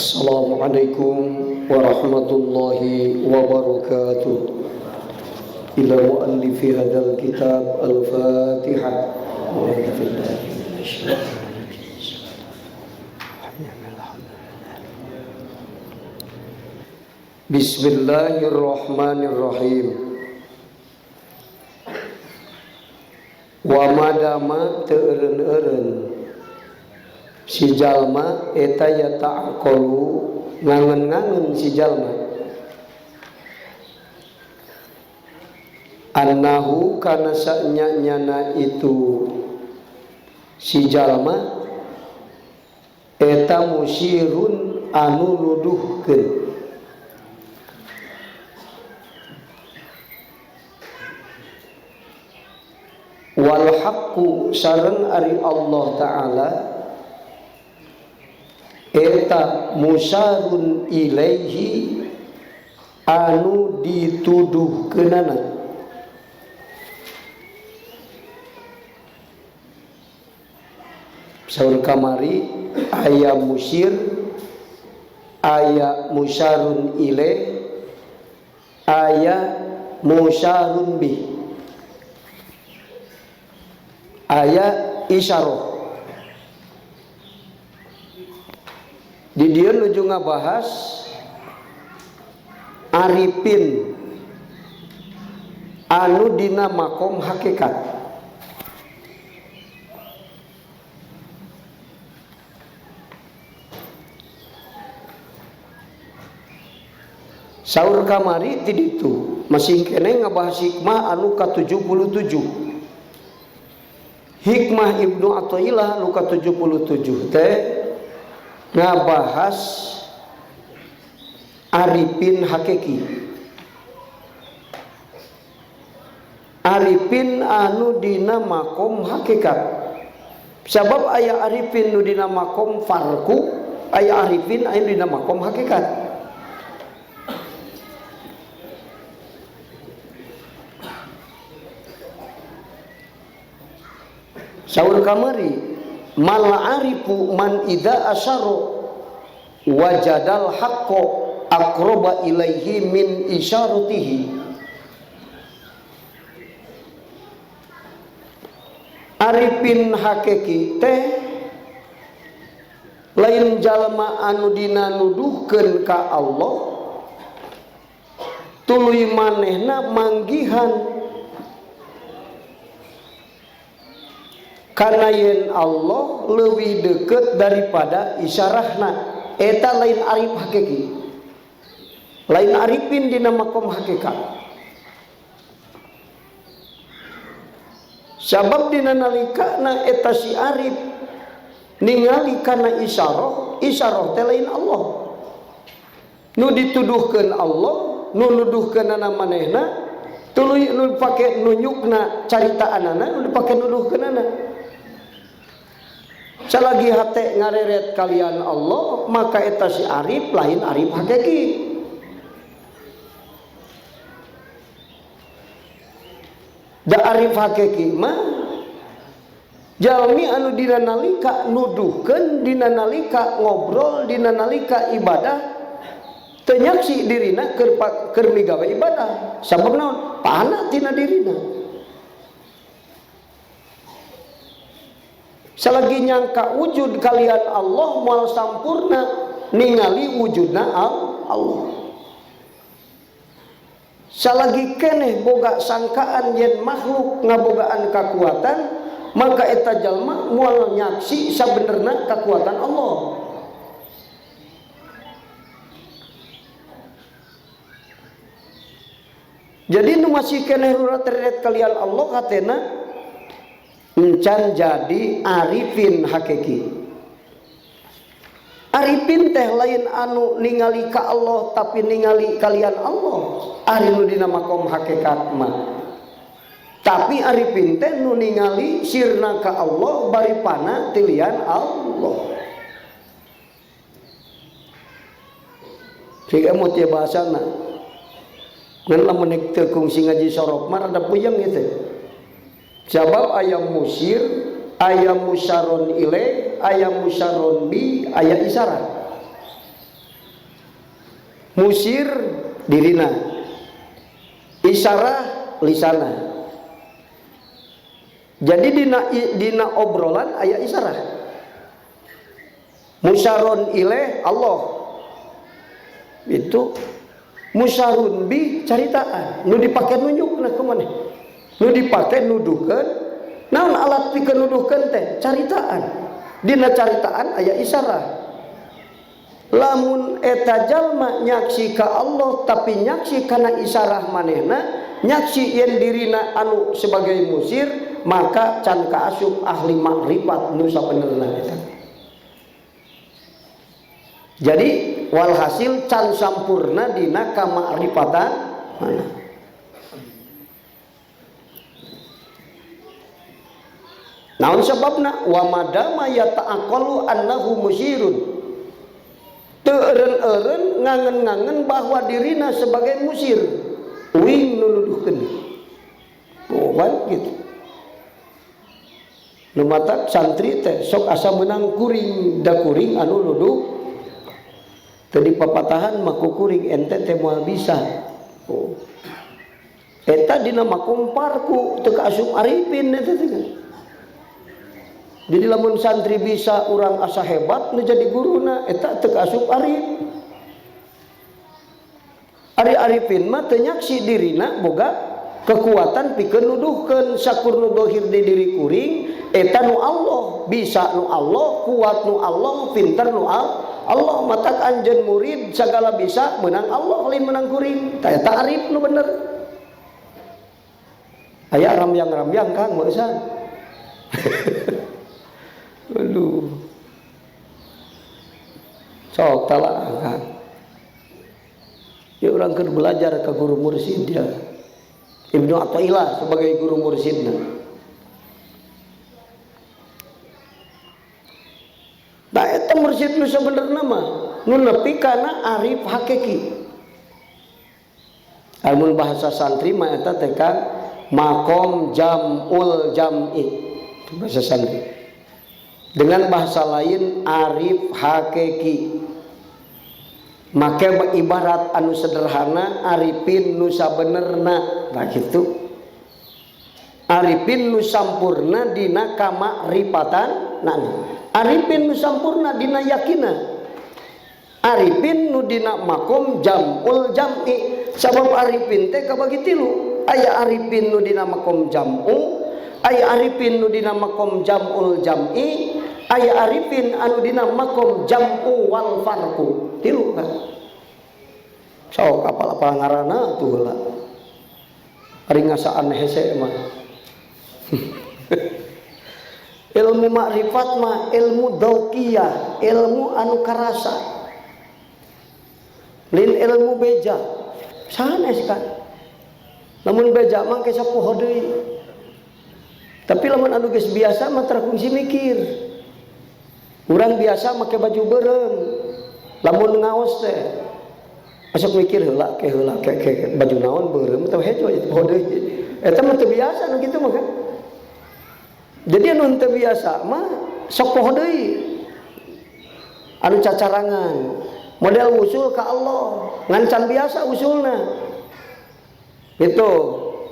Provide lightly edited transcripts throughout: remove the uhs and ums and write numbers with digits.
Assalamualaikum warahmatullahi wabarakatuh. Ila muallifi hadzal kitab al-Fatihah. Bismillahirrahmanirrahim. Wa madama teu eureun-eureun si jalma eta ya ta'aqalu ngangen-ngangen si jalma annahu kana sanyana itu si jalma eta musyirun anu nuduhkeun wal haqqu sareng ari Allah taala eta musarun ilaihi anu dituduhkeunana. Saur kamari aya musyir, aya musarun ilaih, aya musarun bih, aya isyarah. Di dieu nuju ngabahas arifin anu dina makom hakikat. Saur kamari ti ditu masih kene ngabahas hikmah anu ka-77. Hikmah Ibnu Athaillah anu ka-77 teh ngabahas arifin hakiki, arifin anu dina makom hakikat. Sabab aya arifin nu dina makom farku, aya arifin anu dina makom hakikat. Saur kamari mal arifu man idza asyara wajadal haqqo aqraba ilaihi min isyaratihi. Arifin hakiki teh lain jalma anu dina nuduhkeun ka Allah tuluy manehna manggihan karena yen Allah lebih dekat daripada isyarahna. Eta lain arif hakiki, lain arifin dina makom hakikat. Sabab dina nalikana eta si arif ningali kana isyarah, isyarah teh lain Allah. Nu dituduhkeun Allah, nu nuduhkeunana manehna, tuluy nu pake nunjukna caritaanana, nu dipake nuduhkeunana. Salagi hate ngareret kalian Allah, maka eta si arif lain arif hakiki. Da arif hakiki mah jalmi anu dina nalika nuduhkeun, dina nalika ngobrol, dina nalika ibadah teu nyaksi dirina keur migawe ibadah. Sabab naon? Paana tina dirina. Salagi nyangka wujud kalian Allah moal sampurna ningali wujudna Allah. Salagi keneh boga sangkaan yen makhluk ngabogaan kakuatan, maka eta jalma moal nyaksi sabenerna kakuatan Allah. Jadi nu masih keneh rurat terlihat kalian Allah katena encan jadi arifin hakiki. Arifin teh lain anu ningali ka Allah tapi ningali kalian Allah. Ari nu dina makom hakikat mah. Tapi arifin teh nu ningali sirna ka Allah bari pana tilian Allah. Jika mau tiap bahasana ngan lamun teu kungsi ngaji sorok mah ada puyeng gitu. Sabab ayam musir, ayam musyaron ilaih, ayam musyaron bi, ayam isyarat. musir dirina, isyarah lisana. Jadi dina obrolan aya isyarah. Musyarun ilaih Allah itu musyarun bi caritaan nu dipake nunjukna kemana, nu dipake nuduhkeun naon alat pikeun nuduhkeun teh caritaan. Dina caritaan aya isyarah. Lamun eta jalma nyaksi ka Allah tapi nyaksi kana isyarah manehna, nyaksi yen dirina anu sebagai musir, maka can kaasup ahli makrifat nu sabenerna eta. Jadi walhasil can sampurna dina kamakrifatan mana. Naon sebabna wa madama yata'aqalu annahu musirun. Teu eureun-eureun ngangen-ngangen bahwa dirina sebagai musir. Uing nuduhkeun. Oh, kan gitu. Nu mata santri teh sok asa menang kuring, da kuring anu nuduh. Tadi papatahan maku kuring ente teh moal bisa. Oh. Eta dina makomparku teu kaasup arifin eta teh. Jadi lamun santri bisa urang asa hebat nu jadi guruna eta teu kaasup arif. Ari arifin mah teu nyaksi dirina boga kekuatan pikeun nuduhkeun sakur nu dohir di diri kuring eta nu Allah, bisa nu Allah, kuat nu Allah, pintar nu Allah. Matak anjeun murid sagala bisa menang Allah lain menang kuring. Tah eta arif nu bener. Aya ramyang-ramyang Kang meusan. Aduh. Sok talaah Kang. Ya orang keur belajar ke guru mursyid dia. Ibnu Athaillah sebagai guru mursyidna. Nah eta mursyid nu sabenerna mah nu nepi kana arif hakiki. Almun bahasa santri mah eta teh Kang maqam jamul jam'i. Bahasa santri. Dengan bahasa lain arif hakiki. Maka ibarat anu sederhana arifin nu sabenerna. Nah gitu. Arifin nu sampurna dina kamakrifatan nana. Arifin nu sampurna dina yakina. Arifin nu dina makom jamul jam'i. Sabab arifin teh kabagi tilu. Aya arifin nu dina makom jam'u, aya arifin nu dina makom jamul jam'i, aya arifin anu dina makom jam'u wal farqu. Tilu kan. Sok apal-apal ngaranna tuh heula. Ari ngasaan hese mah. Ilmu makrifat mah ilmu dauqiyah, ilmu anu karasa. Lin ilmu beja. Sanes kan. Lamun beja mah ke sapoho deui. Tapi lamun anu geus biasa mah tara kungsi mikir. Urang biasa make baju beureum. Lamun ngaos teh asa mikir heula ke baju naon beureum teh hejo poho deui. Eta mah teu biasa anu kitu mah kan. Jadi anu teu biasa mah sok poho deui. Anu cacarangan, model usul ka Allah, ngan can biasa usulna. Itu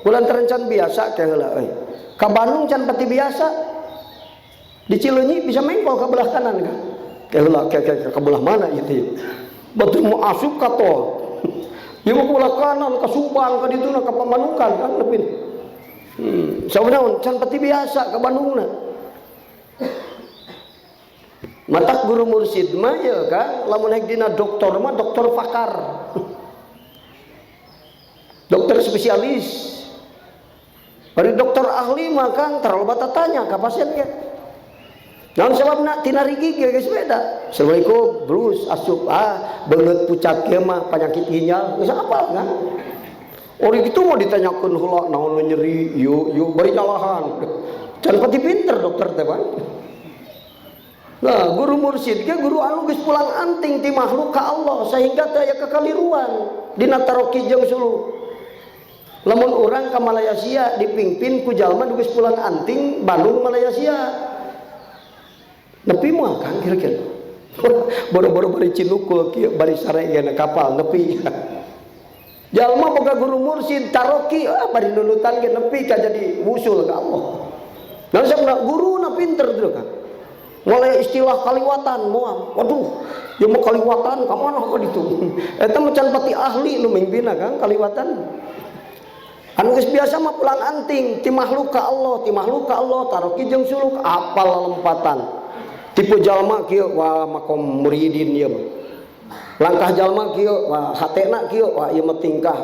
bulan terencan biasa kayak heula euy. Ka Bandung can pati biasa. Di Cileunyi bisa mengkol ke belah kanan kan. Kayak heula ke belah mana itu. Batu mau asup ka tol. Ieu mah belah kanan ka Subang ka dituna ka Pamanukan kan nepin. Sabenaon can pati biasa ka Bandungna. Matak guru mursyid mah ya kan lamun haek dina doktor mah doktor fakar. Dokter spesialis. Bari dokter ahli mah Kang terlalu bata tanya ka pasien ge. Naon sababna tina rigi ge geus beda. Assalamualaikum, blus asup beungeut pucat ge mah penyakit ginjal. Geus apal kan? Ori kitu mau ditanyakeun heula naon nyeri, yuk bari nyalahan. Can pati pinter dokter teh Bang. Nah, guru mursyid ge guru anu geus pulang anting ti makhluk ka Allah sehingga teu aya kakaliruan dina taroki jeung suluh. Lamun orang ke Malaysia dipimpin ku jalma nu geus pulang anting Bandung Malaysia. Nepi moal Kang kira-kira. Boro-boro bari cinukul kieu bari sareana kapal nepi. Jalma boga guru mursyid taroki bari nunutan ge nepi ka jadi wusul ka Allah. Nah sabna guruna pinter tuh kan. Mulai istilah kaliwatan moal. Waduh, ieu mah kaliwatan ka mana ka ditu. Eta mah can pati ahli nu mimpina kan kaliwatan. Anu geus biasa mah pulang anting ti makhluk ka Allah, ti makhluk ka Allah taroki jeung suluk apal lempatan. Tipe jalma kieu wah makom muridin ieu mah. Langkah jalma kieu wah hatena kieu wah ieu mah tingkah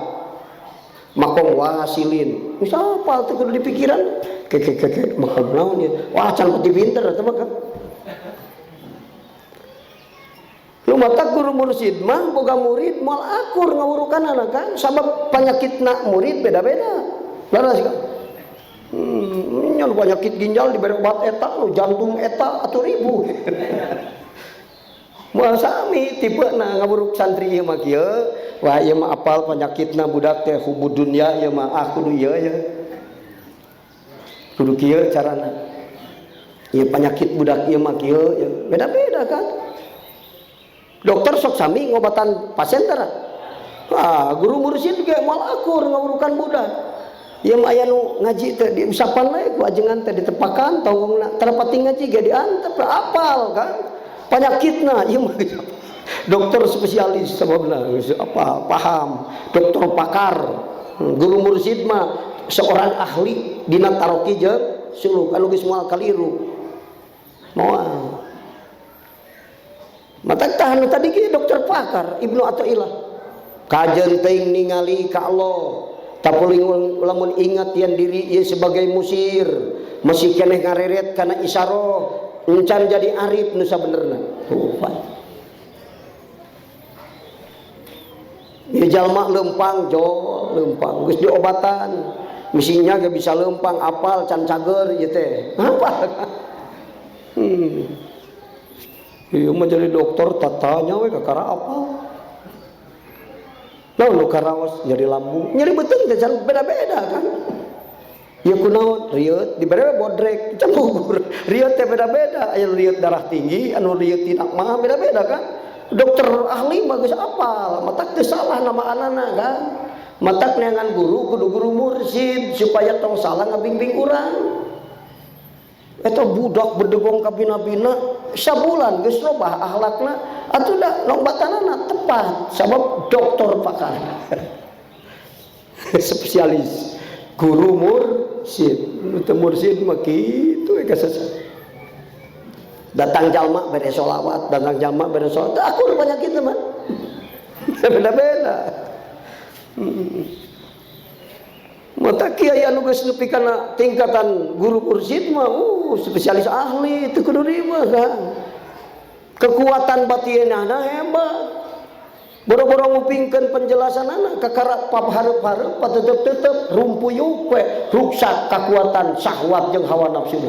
makom wasilin. Geus apal teh kudu dipikiran. Keke makom naon ieu. Wah can pati pinter eta mah kan. Lu mata guru mursyid mah boga murid moal akur ngawurukanana kan sabab panyakitna murid beda-beda. Laras kan. Nyan penyakit ginjal diberi obat eta, jantung eta atau ribu. Moal sami tipena ngawuruk santri ieu mah kieu, wah ieu mah apal penyakitna budak teh hubud dunya ieu mah kudu ieu ya. Kudu kieu carana. Ieu penyakit budak ieu mah kieu, beda-beda kan. Dokter sok sami ngobatan pasien tara. Wah, guru mursyid ge moal akur ngawurukan budak. Ieu mah aya nu ngaji teh diusapan we ku ajengan teh ditepakan tonggongna terpati ngaji ge diantep apal kan. Penyakitna ieu mah dokter spesialis sababna apa paham, dokter pakar. Guru mursyid mah seorang ahli dina taroki jeung suluk anu geus moal kaliru. Moal mata tahan tadi ki dokter pakar Ibnu Athaillah kajen teuing ningali ka Allah tapuling lamun ingat yang diri ieu sebagai musir masih keneh ngareret kana isyarah encan jadi arif nu sabenerna tuh ieu jalma leumpang jol leumpang geus diobatan misinya ge bisa leumpang apal can cager ieu teh apa iya mah jadi dokter tatanya we kakara apa naon nu karaos nyeri lambung nyeri beuteung teh can beda-beda kan ieu kunaon rieut dibere bodrek can gugur rieut teh beda-beda aya rieut darah tinggi anu rieut tidak mah beda-beda kan dokter ahli mah geus apal matak teu salah nama anana kan matak neangan guru kudu guru mursyid supaya tong salah ngabimbing urang. Eta budak berdegong ka bina-bina sabulan geus robah akhlakna atuh da lombatanana tepat sabab dokter pakar spesialis guru mursyid teu mursyid mah kitu we kasasa datang jalma bere sholawat datang jalma bere salat akur penyakit mah beda-beda mata kiai anu geus nepi kana tingkatan guru mursyid mah spesialis ahli teu kudu ribah kan kekuatan batinana hebat boro-boro ngupingkeun penjelasanana kakara pahareup-hareup patetep-tetep rumpuyuk we ruksak kakuatan syahwat jeung hawa nafsuna.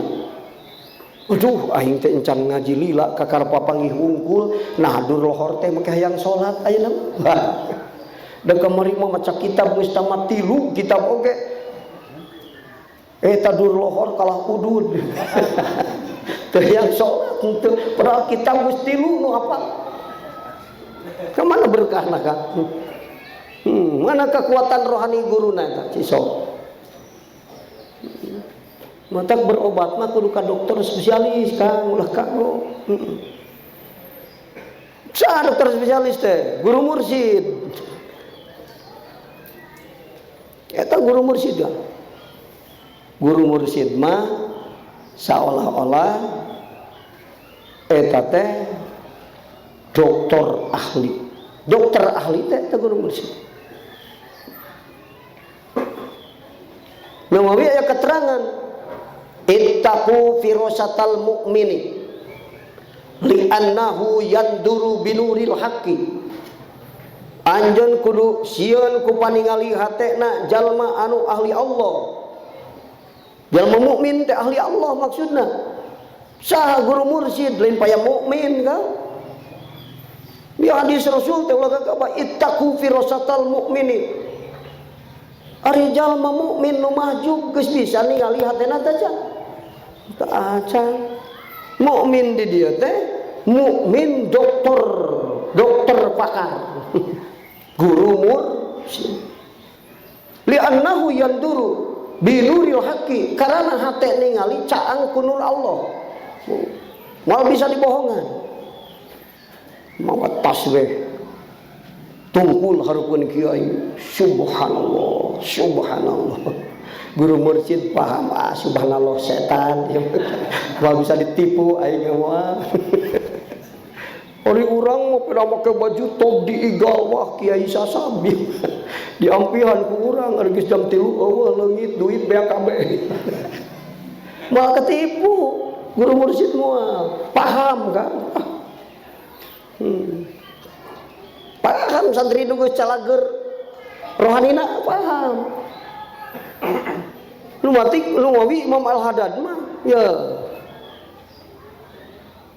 Aduh aing teh encan ngaji lila kakara papanggih wungkul nahadur lohor teh make hayang salat ayeuna dan kemarin mau maca kitab geus tamat 3 kitab oge tadur lohor kalah udud teu yang salat teu padahal kitab geus 3 nu apa kemana berkahna kan mana kekuatan rohani guruna eta cisok matak berobat mah kudu ka dokter spesialis kang ulah kanggo sa dokter spesialis teh guru mursyid eta guru mursyid ya. Guru mursyid mah seolah-olah eta teh dokter ahli. Dokter ahli teh guru mursyid. Nawawi aya keterangan ittaqu firasatal mu'mini li'annahu yanduru binuril haqqi. Anjeun kudu sieun ku paningali hatena jalma anu ahli Allah. Jalma mukmin teh ahli Allah maksudna. Saha guru mursyid lain paya mukmin kan? Ya hadis Rasul teh ulah kagak ittaqu firasatal mu'mini. Ari jalma mukmin nu maju geus bisa ningali hatena teh can. Teu acan. Mukmin di dieu teh mukmin dokter pakar. Guru mursyid. Li'annahu yanduru binuril haqqi, karena hate ningali caang kunur Allah. Mal bisa dibohongan. Mau tasbih tungkul harupun kiai, subhanallah, subhanallah. Guru mursyid paham, subhanallah setan. Wah bisa ditipu aing mah. Ori urang mau pada make baju top diigal wah kiai sasabi. Diampihan ku urang ari geus jam 3 eueuh leungit duit BKB. Moal ketipu guru mursyid moal paham kan? Paham santri nu geus calager rohanina paham. Lu mawi Imam Al-Haddad mah ya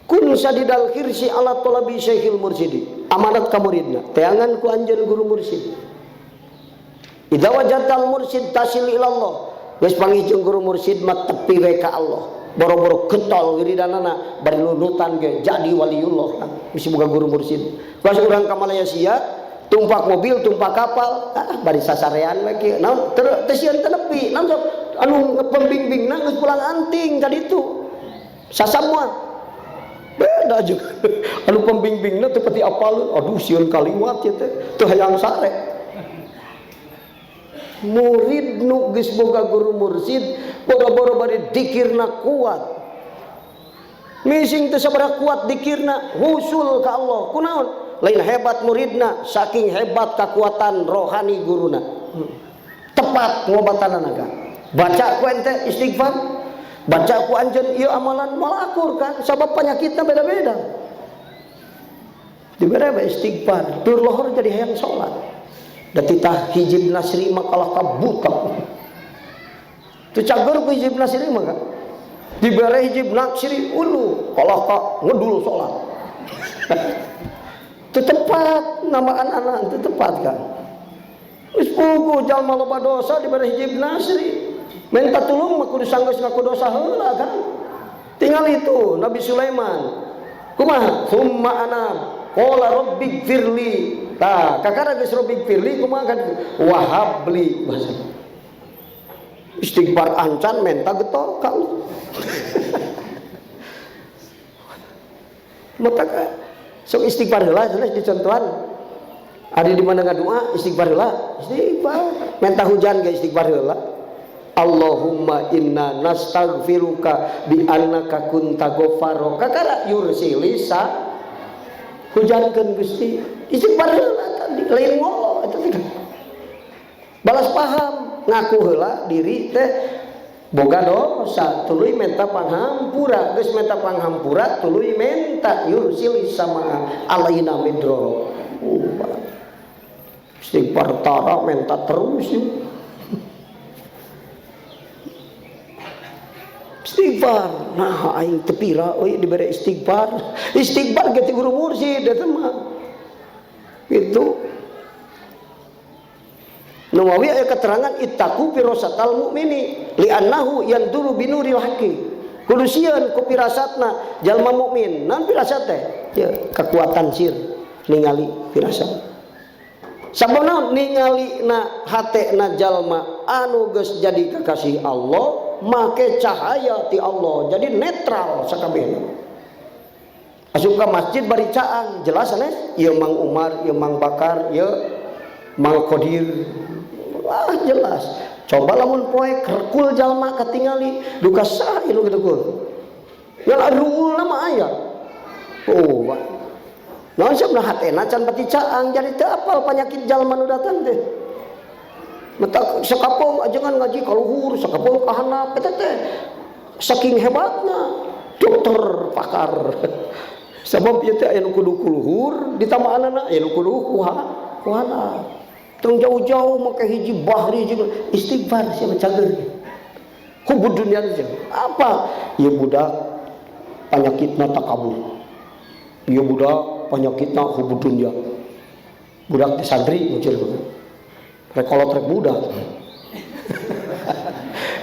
kun sadidal khirsi ala talabi syekhil mursyidi, amanat ka muridna teangan ku anjeun guru mursyid. Idza wajadal mursyid tasil ila Allah, geus pangijung guru mursyid mah tepi we ka Allah, boro-boro getol wiridanana bari nunutan ge jadi waliullah. Bisi boga guru mursyid. Pas urang ka Malaysia tumpak mobil, tumpak kapal, bari sasarean we kieu. Naon teu sieun teu nepi, naon anu pembimbingna geus pulang anting tadi itu. Sasamua beda juga. Anu pembimbingna teu pati apal, aduh sieun kaliwat ya teh, teu hayang sare. Murid nu geus boga guru mursyid, boro-boro bari dikirna kuat. Mising teu sabaraha kuat dikirna, husul ka Allah. Kunaon? Lain hebat muridna, saking hebat kekuatan rohani guruna. Tepat ngobatanana kan. Baca ku ente istighfar, baca ku anjeun ieu amalan malakur kan, sabab penyakitna beda-beda. Dibere istighfar, tur lohor jadi hayang salat. Da titah hijib nasri makalah kabuta. Tu cager ku hijib nasri mah kan. Dibere hijib nasri ulu, kalah ka ngedul salat. Itu tepat nama anak-anak itu tepat kan. Wis puguh jalma loba dosa diberi hijib nasri. Minta tulung mah kudu sanggeus ngaku dosa heula kan. Tinggal itu Nabi Sulaiman. Kumaha? Summa anam qala rabbighfirli. Tah, kakara geus rabbighfirli kumaha kan? Wahabli bahasa. Istighfar ancan menta getol ka Allah. Maka sok istighfar heula jelas dicontohan. Ari di mana ngadua istighfar heula, istighfar. Menta hujan ge istighfar heula. Allahumma inna nastaghfiruka bi annaka kunta ghaffaro. Kakara yursilisa hujankeun Gusti. Istighfar heula tadi lain ngolo eta teh. Balas paham, ngaku heula diri teh boga dosa, tuluy menta panghampura, geus menta panghampura tuluy menta yursil sama alaina midro. Istighfar tara menta terus yuk. Istighfar, nah aing tepira euy dibere istighfar. Istighfar ge ti guru mursyid eta mah. Itu Nawawi aya keterangan ittaqu firasatal mukmini li'annahu yanduru binuril haqqi. Kudu sieun ku firasatna jalma mukmin. Naon firasat teh? Ya, kekuatan sir ningali firasat. Sabana ningalina hatena jalma anu geus jadi kekasih Allah, make cahaya ti Allah, jadi netral sakabehna. Asup ka masjid bari caang, jelas sanes, ieu Mang Umar, ieu Mang Bakar, ieu Mang Qadir. Wah jelas. Coba lamun poe kerkul jalma katingali duka saha ieu kitu kul. Yang arungul mah aya. Oh, naon sabna hatena can pati caang jadi teu apal penyakit jalma nu datang teh. Mata sakapung ajengan ngaji ka luhur, sakapung ka handap eta teh saking hebatna dokter pakar. Sabab ieu teh aya nu kudu ku luhur ditamaanana aya nu kudu ku handap. Tung jauh-jauh make hiji bahri jeung istighfar sia cager. Hubud dunia teh apa? Ieu budak penyakitna takabur. Ieu budak penyakitna hubud dunia. Budak teh santri muncul rek kolot rek budak.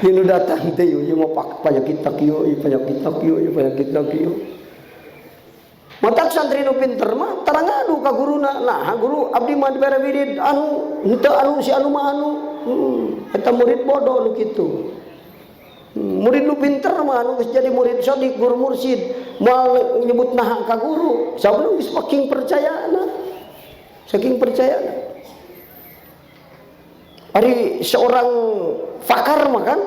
Ieu nu datang teh ieu mah penyakit kieu, ieu penyakit kieu, ieu penyakit kieu. Matak santri nu pinter mah tara ngadu ka guruna. Nah, guru abdi mah dibere wirid anu henteu anu si anu mah anu. Eta murid bodoh nu kitu. Murid nu pinter mah anu geus jadi murid sodik guru mursyid moal nyebut naha ka guru. Sabab geus saking percayaana. Saking percayaana. Ari seorang pakar mah kan,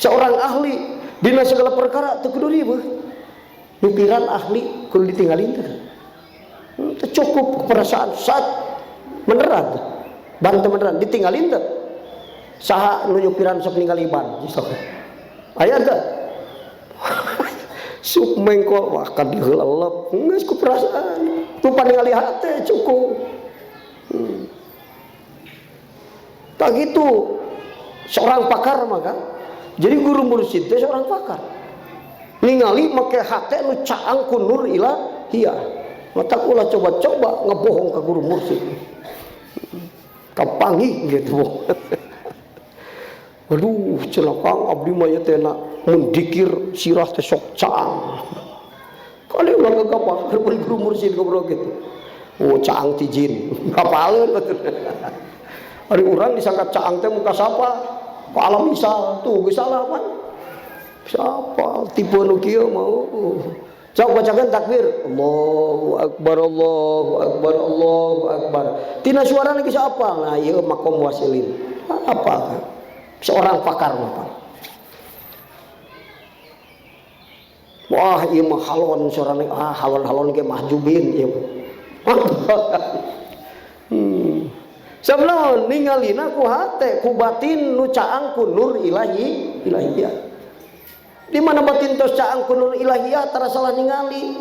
seorang ahli dina segala perkara teu kudu ribeuh. Nyupiran ahli kudu ditinggalin teh. Teu cukup perasaan sat beneran. Banteu beneran ditinggalin teh. Saha nu nyupiran sok ningali ban sok. Aya teh. Sup mengkol wah kan diheulelep geus ku perasaan. Tu paningali hate cukup. Tak gitu seorang pakar maka jadi guru mursyid teh seorang pakar ningali make hate nu caang ku nur ilahiyah mata ulah coba-coba ngebohong ke guru mursyid kapangi gitu. Aduh celaka abdi mah teh na mun dikir sirah teh sok caang kali ulah gagapah guru mursyid goblok gitu. Oh caang ti jin hafaleun betul. Hari orang disangka caang teh muka sapa ke alam misal tuh geus salah pan siapa tipe nu kieu mau sok bacakeun takbir Allahu akbar Allahu akbar Allahu akbar tina suarana geus apal nah ieu makom wasilin apa seorang pakar mah wah ieu mah halon suarana halon-halon ge mahjubin ieu sebelum ningalina ku hate ku batin nu caang ku nur ilahiyah. Di mana batin tos caang ku nur ilahiyah tara salah ningali.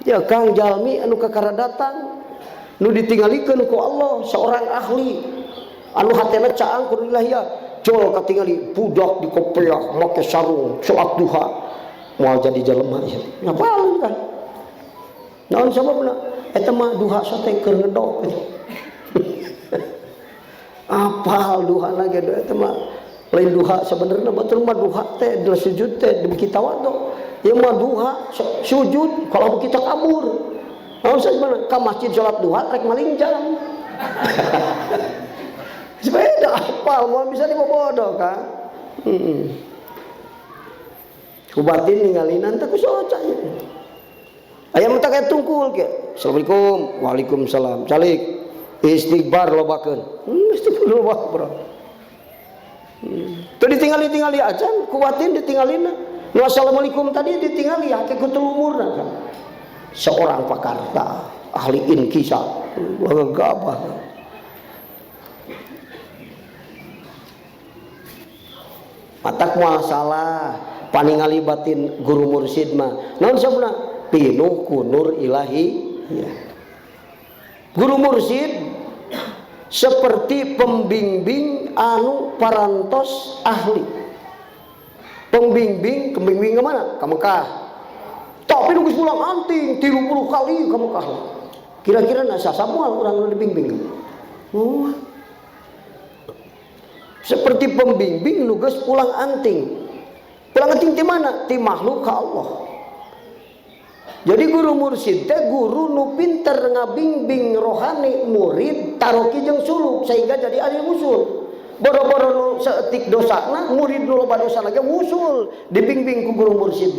Ya Kang jalmi anu kakara datang nu ditinggalikeun ku Allah seorang ahli anu hatena caang ku nur ilahiyah jol katingali budak di kopiah make sarung salat duha moal jadi jelema ieu. Ngapain kan? Naon sababna? Eta mah duha sote keur ngedok. Apal duha lagi eta mah lain duha sebenarnya betul mah duha teh adalah sujud teh demi kita wadok. Ieu mah duha sujud kalau kita kabur. Naon saja ka masjid salat duha rek maling jam. Sepeda apal mau bisa dibobodo ka. Ku batin ninggalinan teh ku soca. Aya mah tak tungkul ke. Assalamualaikum. Waalaikumsalam. Calik istighfar lobakeun. Istighfar loba, Bro. Teu ditinggali-tingali acan, kuatin ditinggalina. Nu assalamualaikum tadi ditinggali hake ku tulumurna kan. Seorang pakar ahli inkisah. Gagah. Matak masalah paningali batin guru mursyid mah. Naon sabuna? Pinuh kunur ilahi ya. Guru mursyid seperti pembimbing anu parantos ahli pembimbing ke mana? Ke Mekah tapi nunggu pulang anting 30 kali ke Mekah kira-kira nasa samual orang nu dibimbing seperti pembimbing nugas pulang anting di mana? Di makhluk ke Allah. Jadi guru mursyid teh guru nu pinter ngabimbing rohani murid taroki jeung suluk sehingga jadi ahli usul. Boro-boro nu saeutik dosana murid nu loba dosa lagi usul dibimbing ku guru mursyid.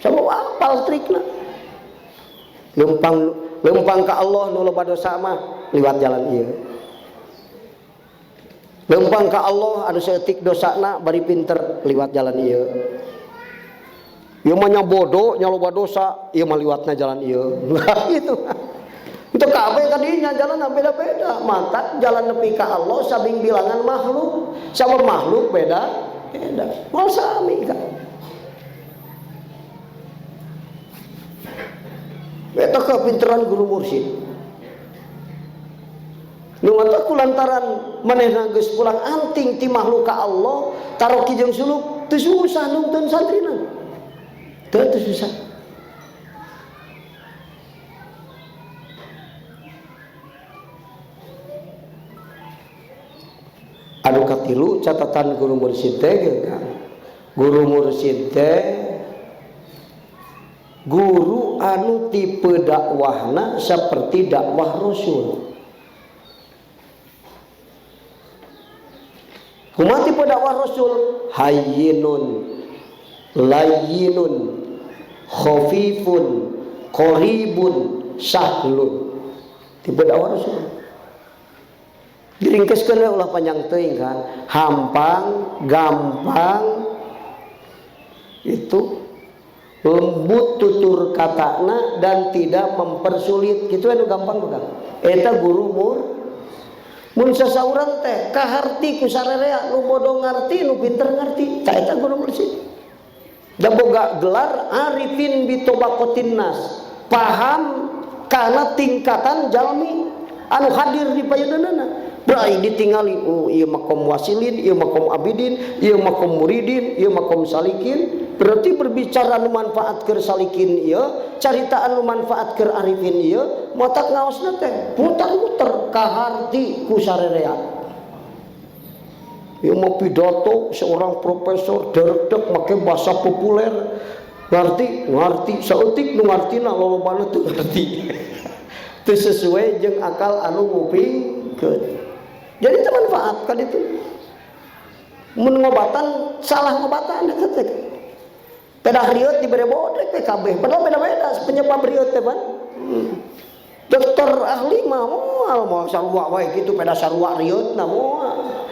Sabab apal trikna. Lempang ka Allah nu loba dosa mah liwat jalan ieu. Lempang ka Allah anu saeutik dosana bari pinter liwat jalan ieu. Ieu mah nya bodoh nya loba dosa ieu mah liwatna jalan ieu. Nah itu. Itu kabeh kadinya jalan beda-beda. Mantap jalan nepi ka Allah sabing bilangan makhluk. Sama makhluk beda. Moal sami kan. Eta kapinteran guru mursyid. Nu mata kulantaran manehna geus pulang anting ti makhluk ka Allah, taroki jeung suluk teu susah nuntun santrina. Teu susah. Anu katilu catatan guru mursyid teh kan. Guru anu tipe dakwahna seperti dakwah Rasul. Kumaha tipe dakwah Rasul? Hayyinun, layyinun, khafifun, qaribun, sahlun. Tipe dakwah Rasul. Diringkeskeun ulah panjang teuing kan. Hampang, gampang, itu lembut tutur katana dan tidak mempersulit. Kitu anu gampang bukan? Eta guru mun sasaurang teh kaharti ku sararea, nu bodoh ngarti, nu pinter ngarti. Tah eta guru bersih. Da boga gelar arifin bitobakotin nas. Paham kana tingkatan jalmi anu hadir di payeunana. Brai ditingali, oh ieu makom wasilin, ieu makom abidin, ieu makom muridin, ieu makom salikin. Berarti berbicara nu manfaat keur salikin ieu, carita anu manfaat keur arifin ieu, motak ngaosna teh muter-muter kaharti ku sarerea. Ieu mau pidato seorang profesor derdek make bahasa populer. Ngarti saeutik nu ngartina lolobana teu ngarti. Teu sesuai jeung akal anu ngupingkeun. Jadi itu manfaat kan itu. Mun ngobatan salah ngobatan dekat. Pedah riut dibere bodek PKB. Padahal beda-beda penyebab riut teh pan. Dokter ahli mah moal sarua wae kitu pedah sarua riutna moal.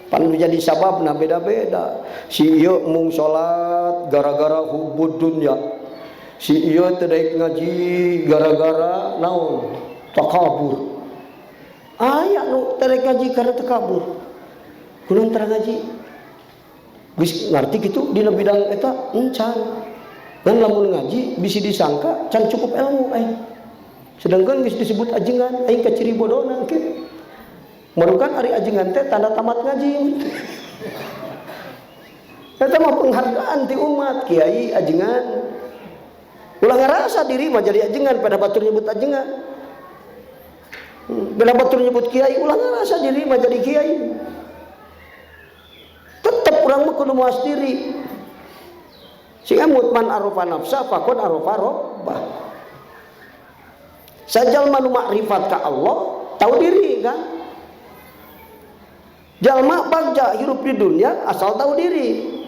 Pan jadi sababna beda-beda. Si ieu mung salat gara-gara hubud dunya. Si ieu teu daek ngaji gara-gara naon? Takabur. Aya nu terek ngaji karena takabur. Kunaon tara ngaji? Geus ngarti kitu dina bidang eta encan. Ngan lamun ngaji bisi disangka can cukup ilmu sedangkan geus disebut ajengan aing kaciri bodona ke. Marukan ari ajengan teh tanda tamat ngaji. Eta mah penghargaan ti umat, kiai ajengan. Ulah ngarasa diri mah jadi ajengan pada batur nyebut ajengan. Bila batur nyebut kiai ulah ngarasa diri mah jadi kiai. Tetep urang mah kudu maos diri. Sing mutman arofa nafsa faqad arofa rabbah. Sajalma nu makrifat ka Allah tahu diri kan. Jalma bagja hirup di dunia asal tahu diri.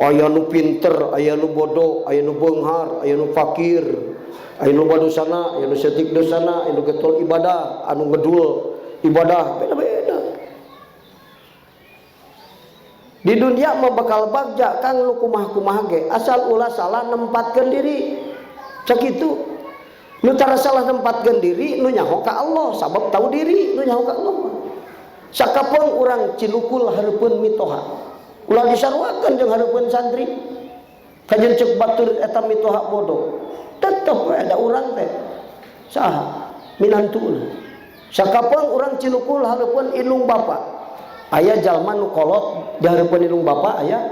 Aya nu pinter, aya nu bodoh, aya nu beunghar, aya nu fakir, aya nu badosana, aya nu setik dosana, aya nu getol ibadah, anu ngedul ibadah, beda-beda. Di dunia mah bakal bagja kang lu kumaha-kumaha ge, asal ulah salah nempatkeun diri. Sakitu. Nu tara salah nempatkeun diri, nu nyaho ka Allah, sabab tahu diri, nu nyaho ka Allah. Sakapeung urang cilukul hareupeun mitoha. Ulah disarwakeun jeung hareupeun santri. Kajen ceuk batur eta mitoha bodoh. Tetep ada urang teh saha minantuna. Sakapeung urang cilukul hareupeun indung bapa. Aya jalma nu kolot di hareupeun indung bapa aya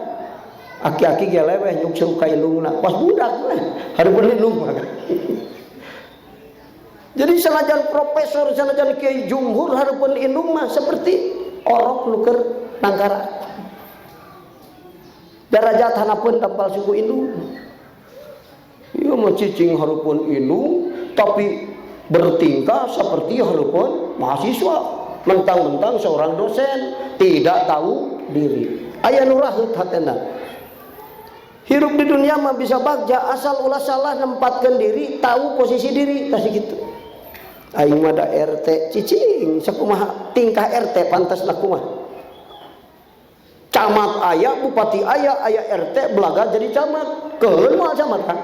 aki-aki ge leweh nyungsung ka indungna. Pas budak we hareupeun indung mah. Jadi sanajan profesor, sanajan kiai jumhur hareupeun indung mah seperti orok nu keur nangkara. Darajat hanapeun tampal suku indung. Ieu mah cicing hareupeun indung tapi bertingkah seperti hareupeun mahasiswa. Mentang-mentang seorang dosen tidak tahu diri. Aya nu raheut hatena. Hirup di dunia mah bisa bagja asal ulah salah nempatkeun diri, tahu posisi diri, tah kitu. Aing mah da RT cicing sakumaha tingkah RT pantasna kumaha. Camat aya, bupati aya RT belaga jadi camat. Keun moal camat kan?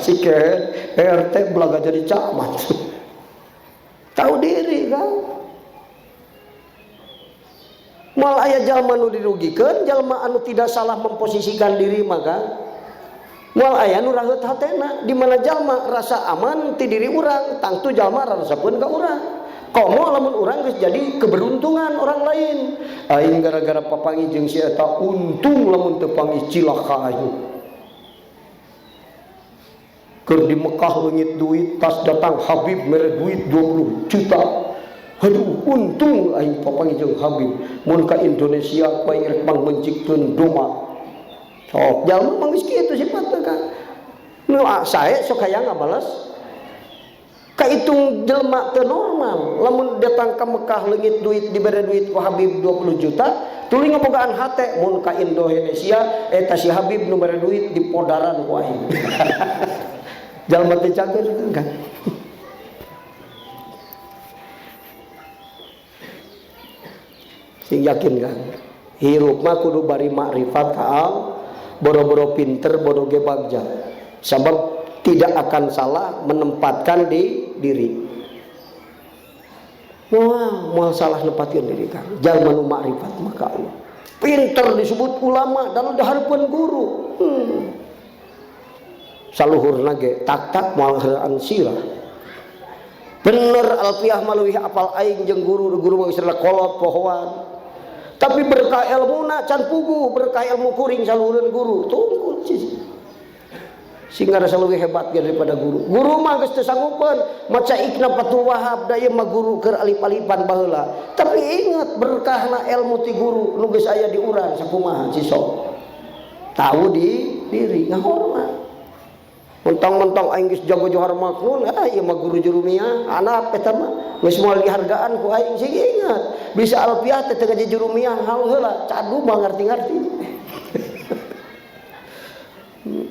Sikeun RT belaga jadi camat. Tahu diri kan? Moal aya jalma nu dirugikeun, jalma anu tidak salah memposisikan diri maka moal aya nu raheut hatena, di mana jalma rasa aman ti diri urang, tangtu jalma rasakeun ka urang. Komo lamun urang geus jadi keberuntungan orang lain. Aing gara-gara papangi jeung si eta untung lamun teu panggih cilaka aing. Keur di Mekah leungit duit, tas datang Habib mere duit 20 juta. Aduh untung aing papangi jeung Habib. Mun ka Indonesia ku aing rek mencikeun doma. Sok jalma mah geus kitu sifatna kan. Nu sae sok hayang ngabales kaitung jelema teu normal. Lamun datang ka Mekah leungit duit dibere duit ku Habib 20 juta, tuluy ngabogaan hate mun ka Indonesia eta si Habib nu bere duit dipodaran ku aing. Jalma teh cager kan. Sing yakin kan hirup mah kudu bari makrifat ka Allah, boro-boro pinter bodo ge bagja. Sabab tidak akan salah menempatkan di diri. Moal salah nepatkeun diri kan. Jalma nu makrifat maka Allah. Pinter disebut ulama dan udah hareupeun guru. Saluhurna ge tak moal heureuan sirah. Bener alfiah maluih apal aing jeung guru mah istilahna kolot pohoan. Tapi berkah ilmuna can puguh, berkah ilmu kuring saluhureun guru. Tungkul sehingga rasa lebih hebat daripada guru. Guru mah geus teu sanggupeun maca ikna Fathul Wahab da ieu mah guru keur alip-alipan baheula. Tapi ingat berkahna ilmu ti guru nu geus aya di urang sakumaha sisok. Tahu di diri ngahormat. Mentang-mentang aing geus jago Johar Maknun, ieu mah guru jurumiyah, anak eta mah geus moal dihargaan ku aing. Sing ingat bisa alfiah teh teu ngaji jurumiyah hal heula, cadu mah ngarti-ngarti.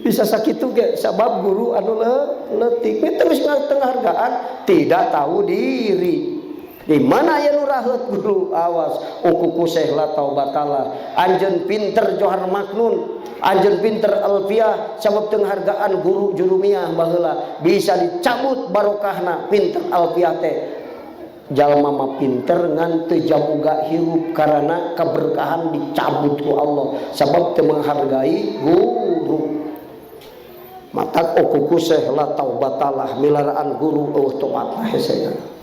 Bisa sakitu ge sabab guru anu leutik teu geus hargaan tidak tahu diri. Di mana aya nu raheut guru? Awas ukuku Syekh la taubatalah. Anjeun pinter Johar Maknun, anjeun pinter alfiah sabab teu hargaan guru jurumiyah baheula bisa dicabut barokahna pinter alfiah teh. Jalma mah pinter ngan teu jamuga hirup karena keberkahan dicabut ku Allah sabab teu menghargai guru. Matak okuku Syekh la taubatalah milaraan guru tobat hesena.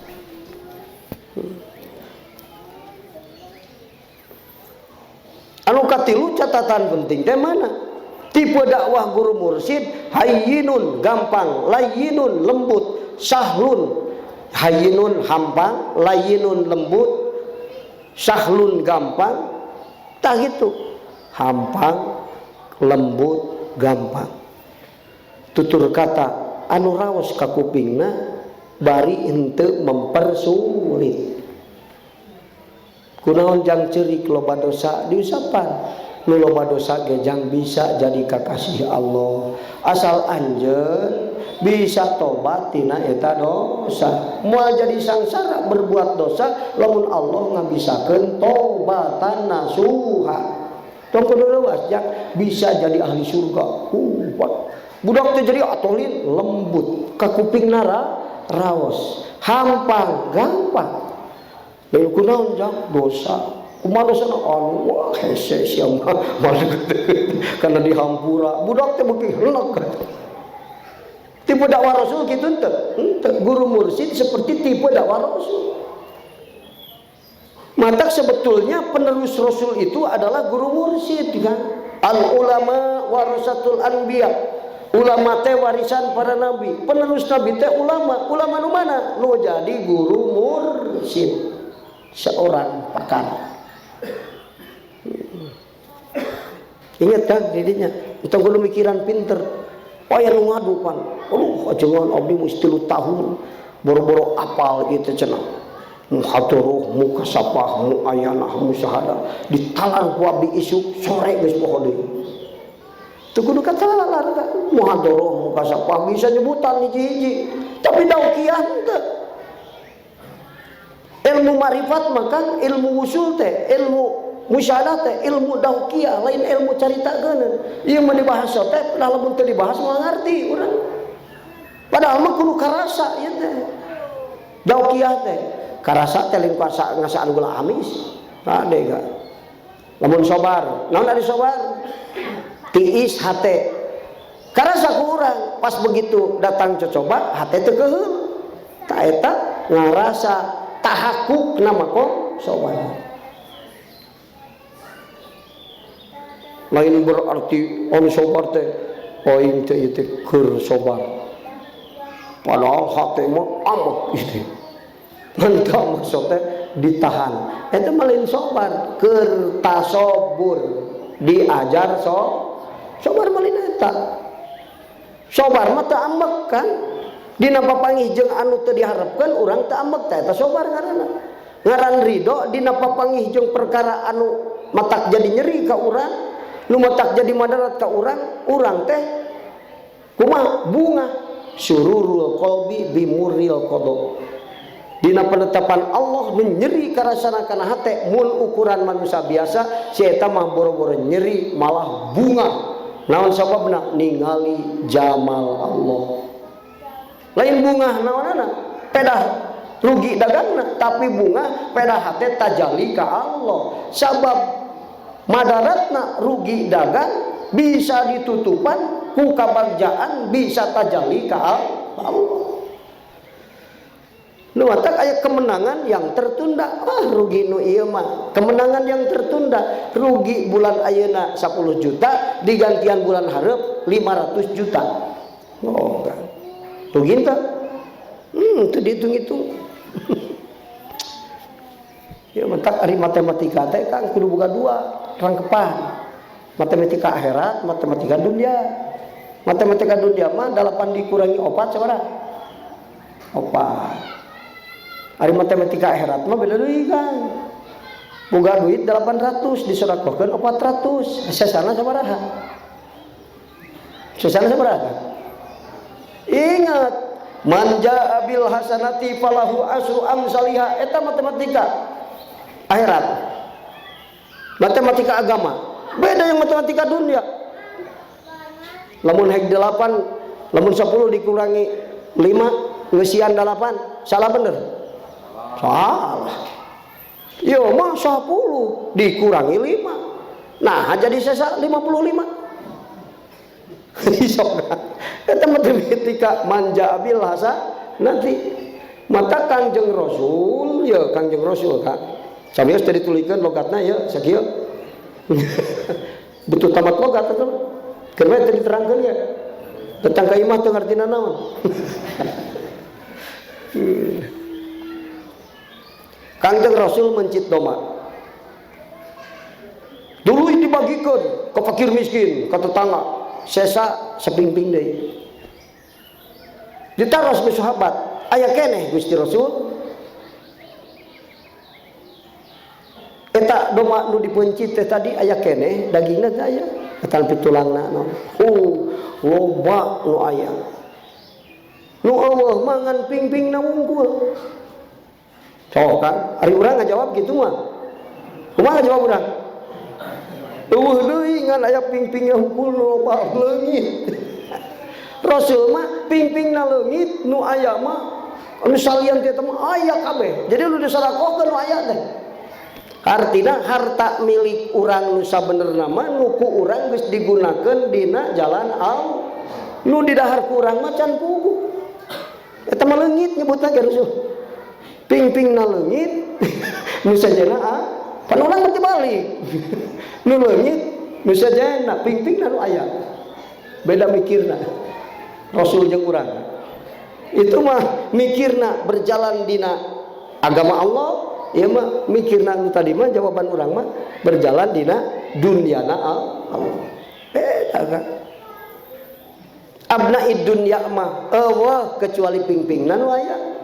Anu katilu catatan penting teh mana? Tipe dakwah guru mursyid hayyinun gampang, layyinun lembut, sahlun hayyinun hampang, layyinun lembut, sahlun gampang. Tah gitu. Hampang, lembut, gampang. Tutur kata anu raos ka kupingna bari henteu mempersulit. Kunaon jang ceurik loba dosa diusapan, nu loba dosa ge jang bisa jadi kakasih Allah. Asal anjeun bisa tobat tina eta dosa. Moal jadi sangsara berbuat dosa lamun Allah ngabisakeun tobatan nasuha. Tong kudu leuwas jang bisa jadi ahli surga. Budak teh jadi atolin lembut, ka kupingna raos, hampang gampang. Lalu kunaon jang dosa, kumaha dosana anu wah hese sia mah karena dihampura. Budak teh beuki heulek. Tipe dakwah Rasul kitu teu. Guru mursyid seperti tipe dakwah Rasul. Matak sebetulnya penerus Rasul itu adalah guru mursyid kan. Al ulama warasatul anbiya. Ulama teh warisan para nabi. Penerus nabi teh ulama. Ulama nu mana? Nu jadi guru mursyid. Seorang pakar. Ingat kan dirinya, kita kudu mikiran pinter. Aya nu ngadu pan. Ajengan abdi mesti 3 tahun boro-boro apal ieu teh cenah. Muhadharah, mukasafah, muayanah, musyahadah. Ditalar ku abdi isuk sore geus poho deui. Teu kudu katalar kan. Muhadharah, mukasafah bisa nyebutan hiji-hiji, tapi daukiah teu. Ilmu marifat maka ilmu usul teh, ilmu musyahadah teh, ilmu dauqiyah lain ilmu caritakeun. Ieu mah dibahas teh padahal mun teu dibahas moal ngarti urang. Padahal mah kudu karasa ieu teh. Dauqiyah teh, karasa teh lain kuasa ngasaan gula amis. Ade ga. Lamun sabar, naon ari sabar? Tiis hate. Karasa ku urang, pas begitu datang cocoba hate teu keheul. Ta eta ngarasa tahakuk nama kok sobar. Lain berarti on sobar teh poin teh itu keur sobar. Padahal hati mah amat itu. Mantap maksudnya ditahan. Itu malin sobar keur tasobur diajar sobar malin eta. Sobar mah teu ambek kan. Dina papanggih jeung anu teu diharepkeun urang teu ambek teh eta sobar ngaranna. Ngaran ridho dina papanggih jeung perkara anu matak jadi nyeri ka urang, nu matak jadi madarat ka urang teh kumaha? Bunga sururul qalbi bimuril qada. Dina penetapan Allah menyeri karasana kana hate mun ukuran manusia biasa si eta mah boro-boro nyeri malah bunga. Naon sababna? Ningali jamal Allah. Lain bunga naonana? Pedah rugi dagangna, tapi bunga pedah hate tajalli ka Allah. Sabab madaratna rugi dagang bisa ditutupan ku kabagjaan bisa tajalli ka Allah. Nu matak aya kemenangan yang tertunda. Rugi nu ieu mah kemenangan yang tertunda. Rugi bulan ayeuna 10 juta digantian bulan hareup 500 juta. Oh kan. Rugi teh? Itu dihitung-hitung. Ya matak ari matematika teh kan kudu boga 2 rangkepan. Matematika akhirat, matematika dunia. Matematika dunia mah 8 dikurangi 4 sabaraha? 4. Ari matematika akhirat mah beda deui kan. Boga duit 800 disedekahkeun 400. Sesana sabaraha? Sesana sabaraha? Ingat, man jaa bil hasanati falahu asru amsalihha. Eta matematika akhirat. Matematika agama. Beda yang matematika dunia. Lamun hek 8, lamun 10 dikurangi 5, ngeusian 8. Salah bener? Salah. Yo mah 10 dikurangi 5. Nah, jadi sesa 55. Isokna. Eta matematika manja abil hasa nanti mata Kangjeng Rasul, ya Kangjeng Rasul Kak. Samios tadi tulikeun logatna ya sakieu. Betul tamat logat eta. Keur tadi terangkeun ya. Tentang kaimah teu ngartina naon. Kangjeng Rasul mencit doma. Dulu dibagikan ke fakir miskin, ke tetangga, sesa sepingping deui. Ditaros ku sahabat, aya keneh Gusti Rasul. Eta doma nu dipencit teh tadi aya keneh, dagingna teh aya, ketan pitulangna naon. Loba nu aya. Nu Allah mangan pingpingna wungkul. Oh kan, ari urang ngajawab gitu mah. Kumaha jawab urang? Eueuh deui ngan aya pingpingna hungkul nu loba leungit. Rasul mah pingpingna leungit nu aya mah anu salian teh mah aya kabeh. Jadi nu disarakohkeun nu aya teh. Artina harta milik urang nu sabenerna mah nu ku urang geus digunakeun dina jalan Allah. Nu didahar ku urang mah can puguh. Eta mah leungit nyebutna ge Rasul. Ping-ping na leungit nu sajana pan urang mesti balik. Nu leungit nu sajana ping-ping na nu aya. Beda mikirna Rasul jeung urang. Itu mah mikirna berjalan dina agama Allah, ieu mah mikirna nu tadi mah jawaban urang mah berjalan dina dunyana Allah. Beda kan. Abnaid dunya mah eueuh kecuali ping-pingna nu aya.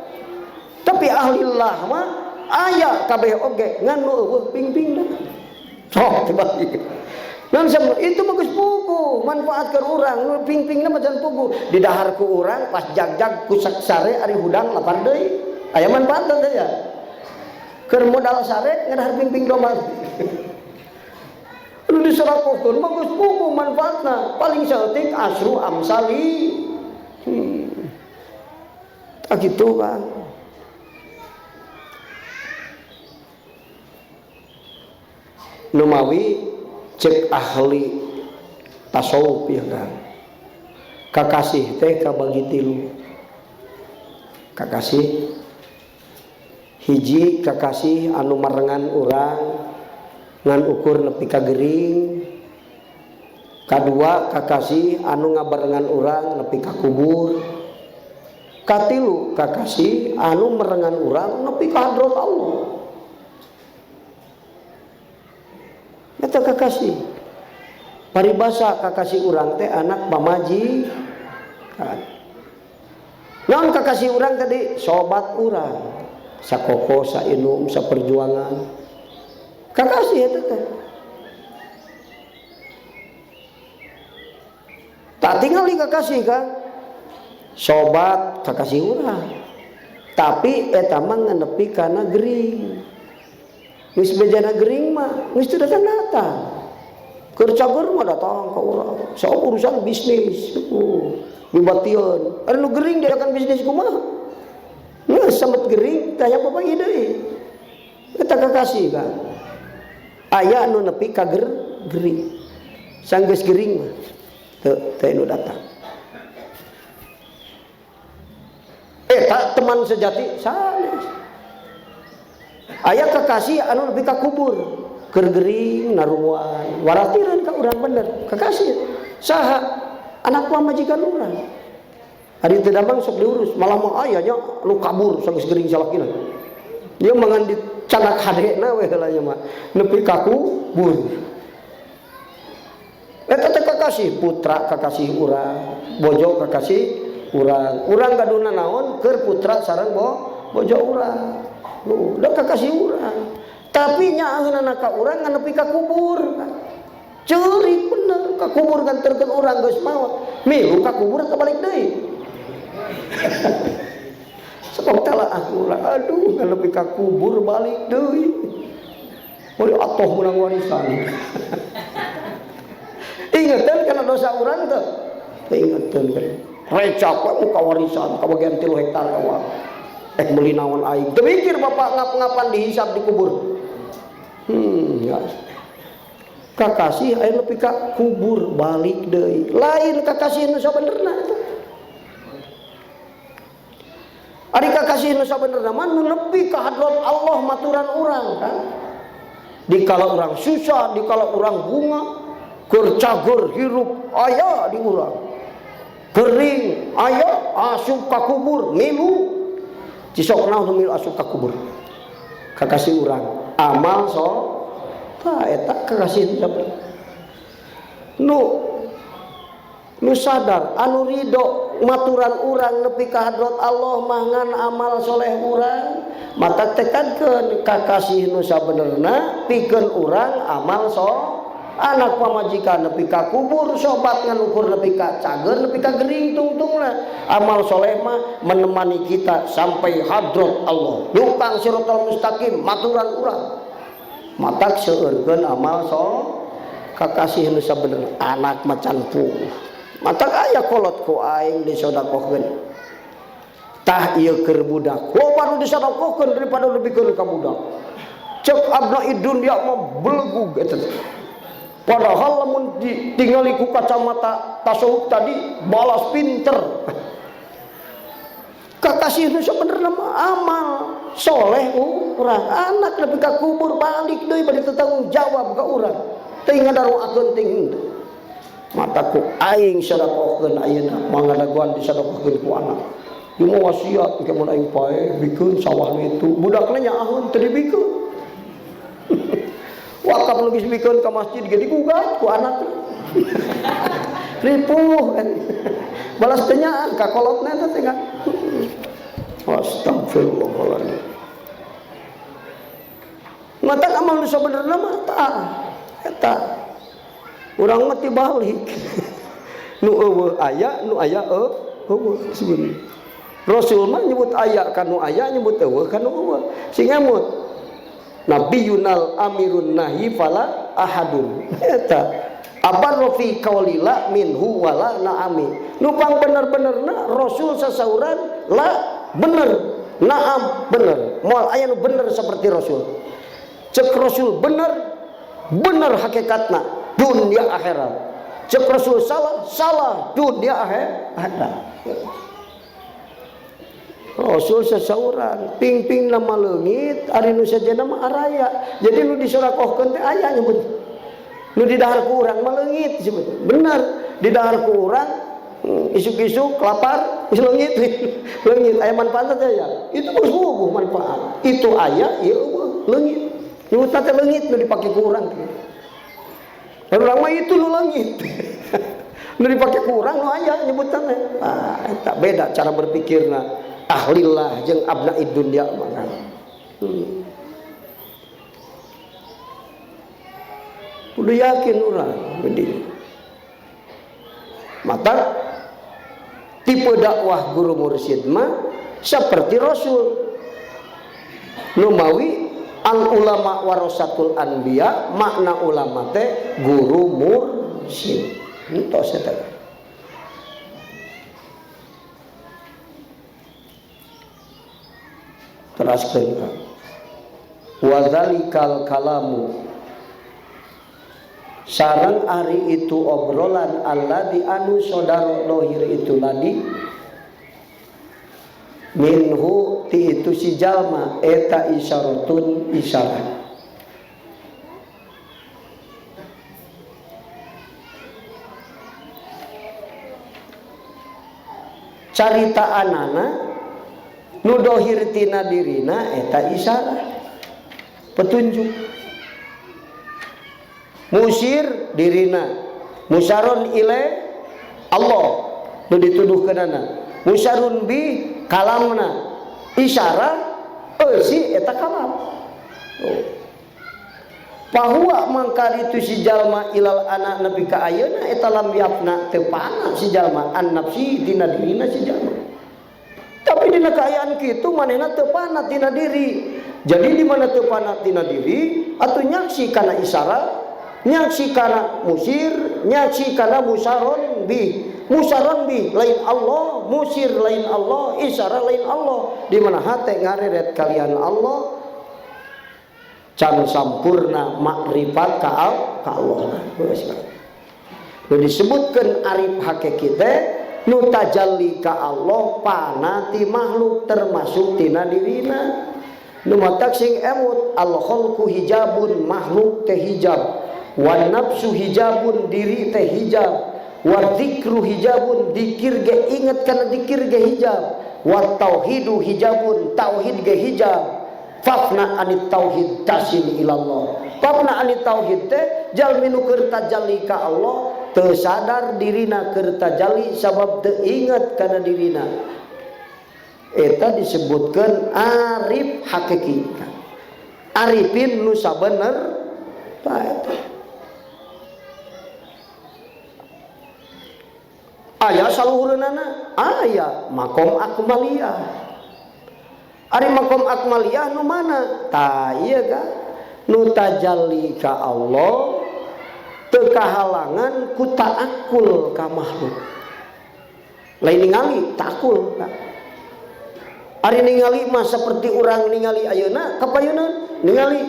Tapi ahlillah mah aya kabeh oge ngan nu eueuh pingpingna. Sok dibalik. Ngan itu bagus pugu, manfaatkeun urang nu pingpingna mah can pugu. Didahar ku urang pas jag-jag ku sare ari hudang lapar deui. Aya manfaatna teh ya. Keur modal sare ngadahar pingping domar. Nu diserakohkeun bagus pugu manfaatna. Paling saeutik asru amsali. Tak gitu kan. Numawi cek ahli tasawuf ya kan. Kakasih teh kabagi tilu. Kakasih hiji kakasih anu marengan urang ngan ukur nepi ka gering. Kadua kakasih anu ngabarengan urang nepi ka kubur. Katilu kakasih anu merengan urang nepi ka hadrat Allah. Eta kakasih. Paribasa kakasih urang teh anak pamaji kan. Naon kakasih urang tadi sobat urang, sakoko, sainum, saperjuangan. Kakasih eta teh. Tak tinggal di kakasih kan, sobat kakasih urang. Tapi eta mah nganepi kana gering. Geus bejana gering mah geus teu datang-datang. Keur cager mah datang ka urang. Sok urusan bisnis. Dibatieun. Anu gering dia akan bisnis kumaha? Geus samet gering teh aya papagi deui. Eta kakasih kan. Aya anu nepi ka gering. Sanggeus gering mah teu anu datang. Eta teman sejati sanes. Aya kakasih anu nepi ka kubur, keur gering naruan, waratireun ka urang bener. Kakasih saha? Anak pamajikan urang. Ari teu damang sok diurus, malah mah aya nya nu kabur sanggeus gering salakina. Ieu mangan dicanak hadena we heula nya mah, nepi ka kubur. Eta teh kakasih, putra kakasih urang, bojo kakasih urang. Urang gaduna naon keur putra sareng bojo urang. Da kakasih urang. Tapi nyaeunana ka urang nganepi ka kubur. Ceurik bener ka kubur nganterkeun urang geus maot. Milu ka kubur teu balik deui. Sok talaah urang, aduh nganepi ka kubur balik deui. Ori atoh menang warisan. Ingetan kana dosa urang teu? Ingetan kan. Recap muka warisan kabagian 3 hektar kawa. Beli naon aing. Teu mikir bapak ngap-ngapan dihisab di kubur. Ya. Kakasih aya nepi ka kubur balik deui. Lain kakasih nu sabenerna eta. Ari kakasih nu sabenerna mah nu nepi ka hadrat Allah maturan urang kan. Dikala urang susah, dikala urang bunga, keur cager hirup aya di urang. Kering aya asup ka kubur milu. Cisok naon milu asup ka kubur. Kakasih urang amal so tah eta kakasih nu sadar anu ridho maturan urang nepi ka hadrat Allah mangan amal soleh urang mata tekankeun kakasih nu sabenerna pikeun urang amal so anak pamajikan nepi ka kubur sobat nganukur nepi ka cager nepi ka gering tungtungna amal soleh mah menemani kita sampai hadrat Allah lupang siratal mustaqim maturan urang matak seueurkeun amal so kakasih nu sabenerna anak macan puh matak aya kolot ku aing disodakohkeun tah ieu keur budak baru disodakohkeun daripada lebihkeun ka budak cek abna dunya mah belegug eta. Padahal lamun ditingali ku kacamata tasawuf tadi balas pinter. Kakasih nu sabenerna mah amal soleh urang anak nepi ka kubur balik deui bade tanggung jawab ka urang. Teu ngadaroakeun ting henteu. Mataku aing sedekahkeun ayeuna mangadaguan disedekahkeun ku anak. Ieu mah wasiat engke mun aing pae bikeun sawah itu. Budakna nyaaheun teu dibikeun. Wakaf nu geus bikeun ka masjid ge digugat ku anak. Ripuh kan. Balas teh nyaah ka kolotna eta teh kan. Astagfirullahaladzim. Mata amal nu sabenerna mah tah eta. Urang mah tibalik. Nu eueuh aya, nu aya eueuh sebenarnya. Rasul mah nyebut aya kan nu aya, nyebut eueuh kan nu eueuh. Sing ngamut Nabiyunal amirun nahi fala ahadun. Eta abar fi qaulila minhu wala naami. Nu pang bener-benerna Rasul sasauran la bener, naam bener. Moal aya nu bener seperti Rasul. Cek Rasul bener, bener hakikatna dunia akhirat. Cek Rasul salah, salah dunia akhirat. Rasul sasauran ping-ping nama leungit ari nu sajana mah araya. Jadi nu disodakohkeun teh aya nyebut. Nu didahar ku urang mah leungit disebut. Bener, didahar ku urang isuk-isuk lapar leungit. Leungit aya manfaat teh ya. Itu geus bogoh manfaat. Itu aya ieu leungit. Nyebutna teh leungit nu dipake ku urang. Urang mah itu nu leungit. Nu dipake kurang nu aya nyebutan teh. Eta beda cara berpikirna ahlillah jeung abnaid dunya mah. Udah yakin urang gede. Maka tipe dakwah guru mursyid mah seperti Rasul. Numawi al ulama warasatul anbiya, makna ulama teh guru mursyid. Entos eta. Teraskeun. Wa dzalikal kalamu sareng ari itu obrolan alladzi anu saudara dohir itu ladi minhu ti itu si jalma eta isyaratun isyarat. Carita anana nu dohir tina dirina eta isyarat petunjuk. Musir dirina musyaron ile Allah nu dituduhkeunana, musyarun bi kalamna isyarat eusi eta kalam. Pahuwa mangkari itu si jalma ilal anak nepi ka ayeuna eta lam yapna teu pana si jalma an nafsi tina dirina si jalma. Tapi dina kaayaan kitu manehna teu pana tina diri. Jadi di mana teu pana tina diri atuh nyaksi kana isyarat, nyaksi kana musir, nyaksi kana musyaron bi. Musyaron bi lain Allah, musir lain Allah, isyarat lain Allah. Di mana hate ngareret kalian Allah can sampurna makrifat ka Allah. Nu disebutkeun arif hakiki teh nu tajalli ka Allah panati makhluk termasuk tina dirina. Nu matak sing emut al khalqu hijabun makhluk teh hijab, wan nafsu hijabun diri teh hijab, wa dzikru hijabun dikir ge inget kana dikir ge hijab, wa tauhidu hijabun tauhid ge hijab. Fafna anit tauhid tasil ilallah. Fafna anit tauhid teh jalmi nu keur tajalli ka Allah teu sadar dirina keur tajalli sabab teu inget kana dirina. Eta disebutkeun arif hakiki. Arifin nu sabener ta eta. Aya saluhureunana, aya makom akmaliyah. Ari makom akmaliyah nu mana? Tah ieu ka nu tajalli ka Allah teu kahalangan ku ta'akkul ka makhluk. Lain ningali ta'akkul ka. Ari ningali mah seperti urang ningali ayeuna kapayeunan ningali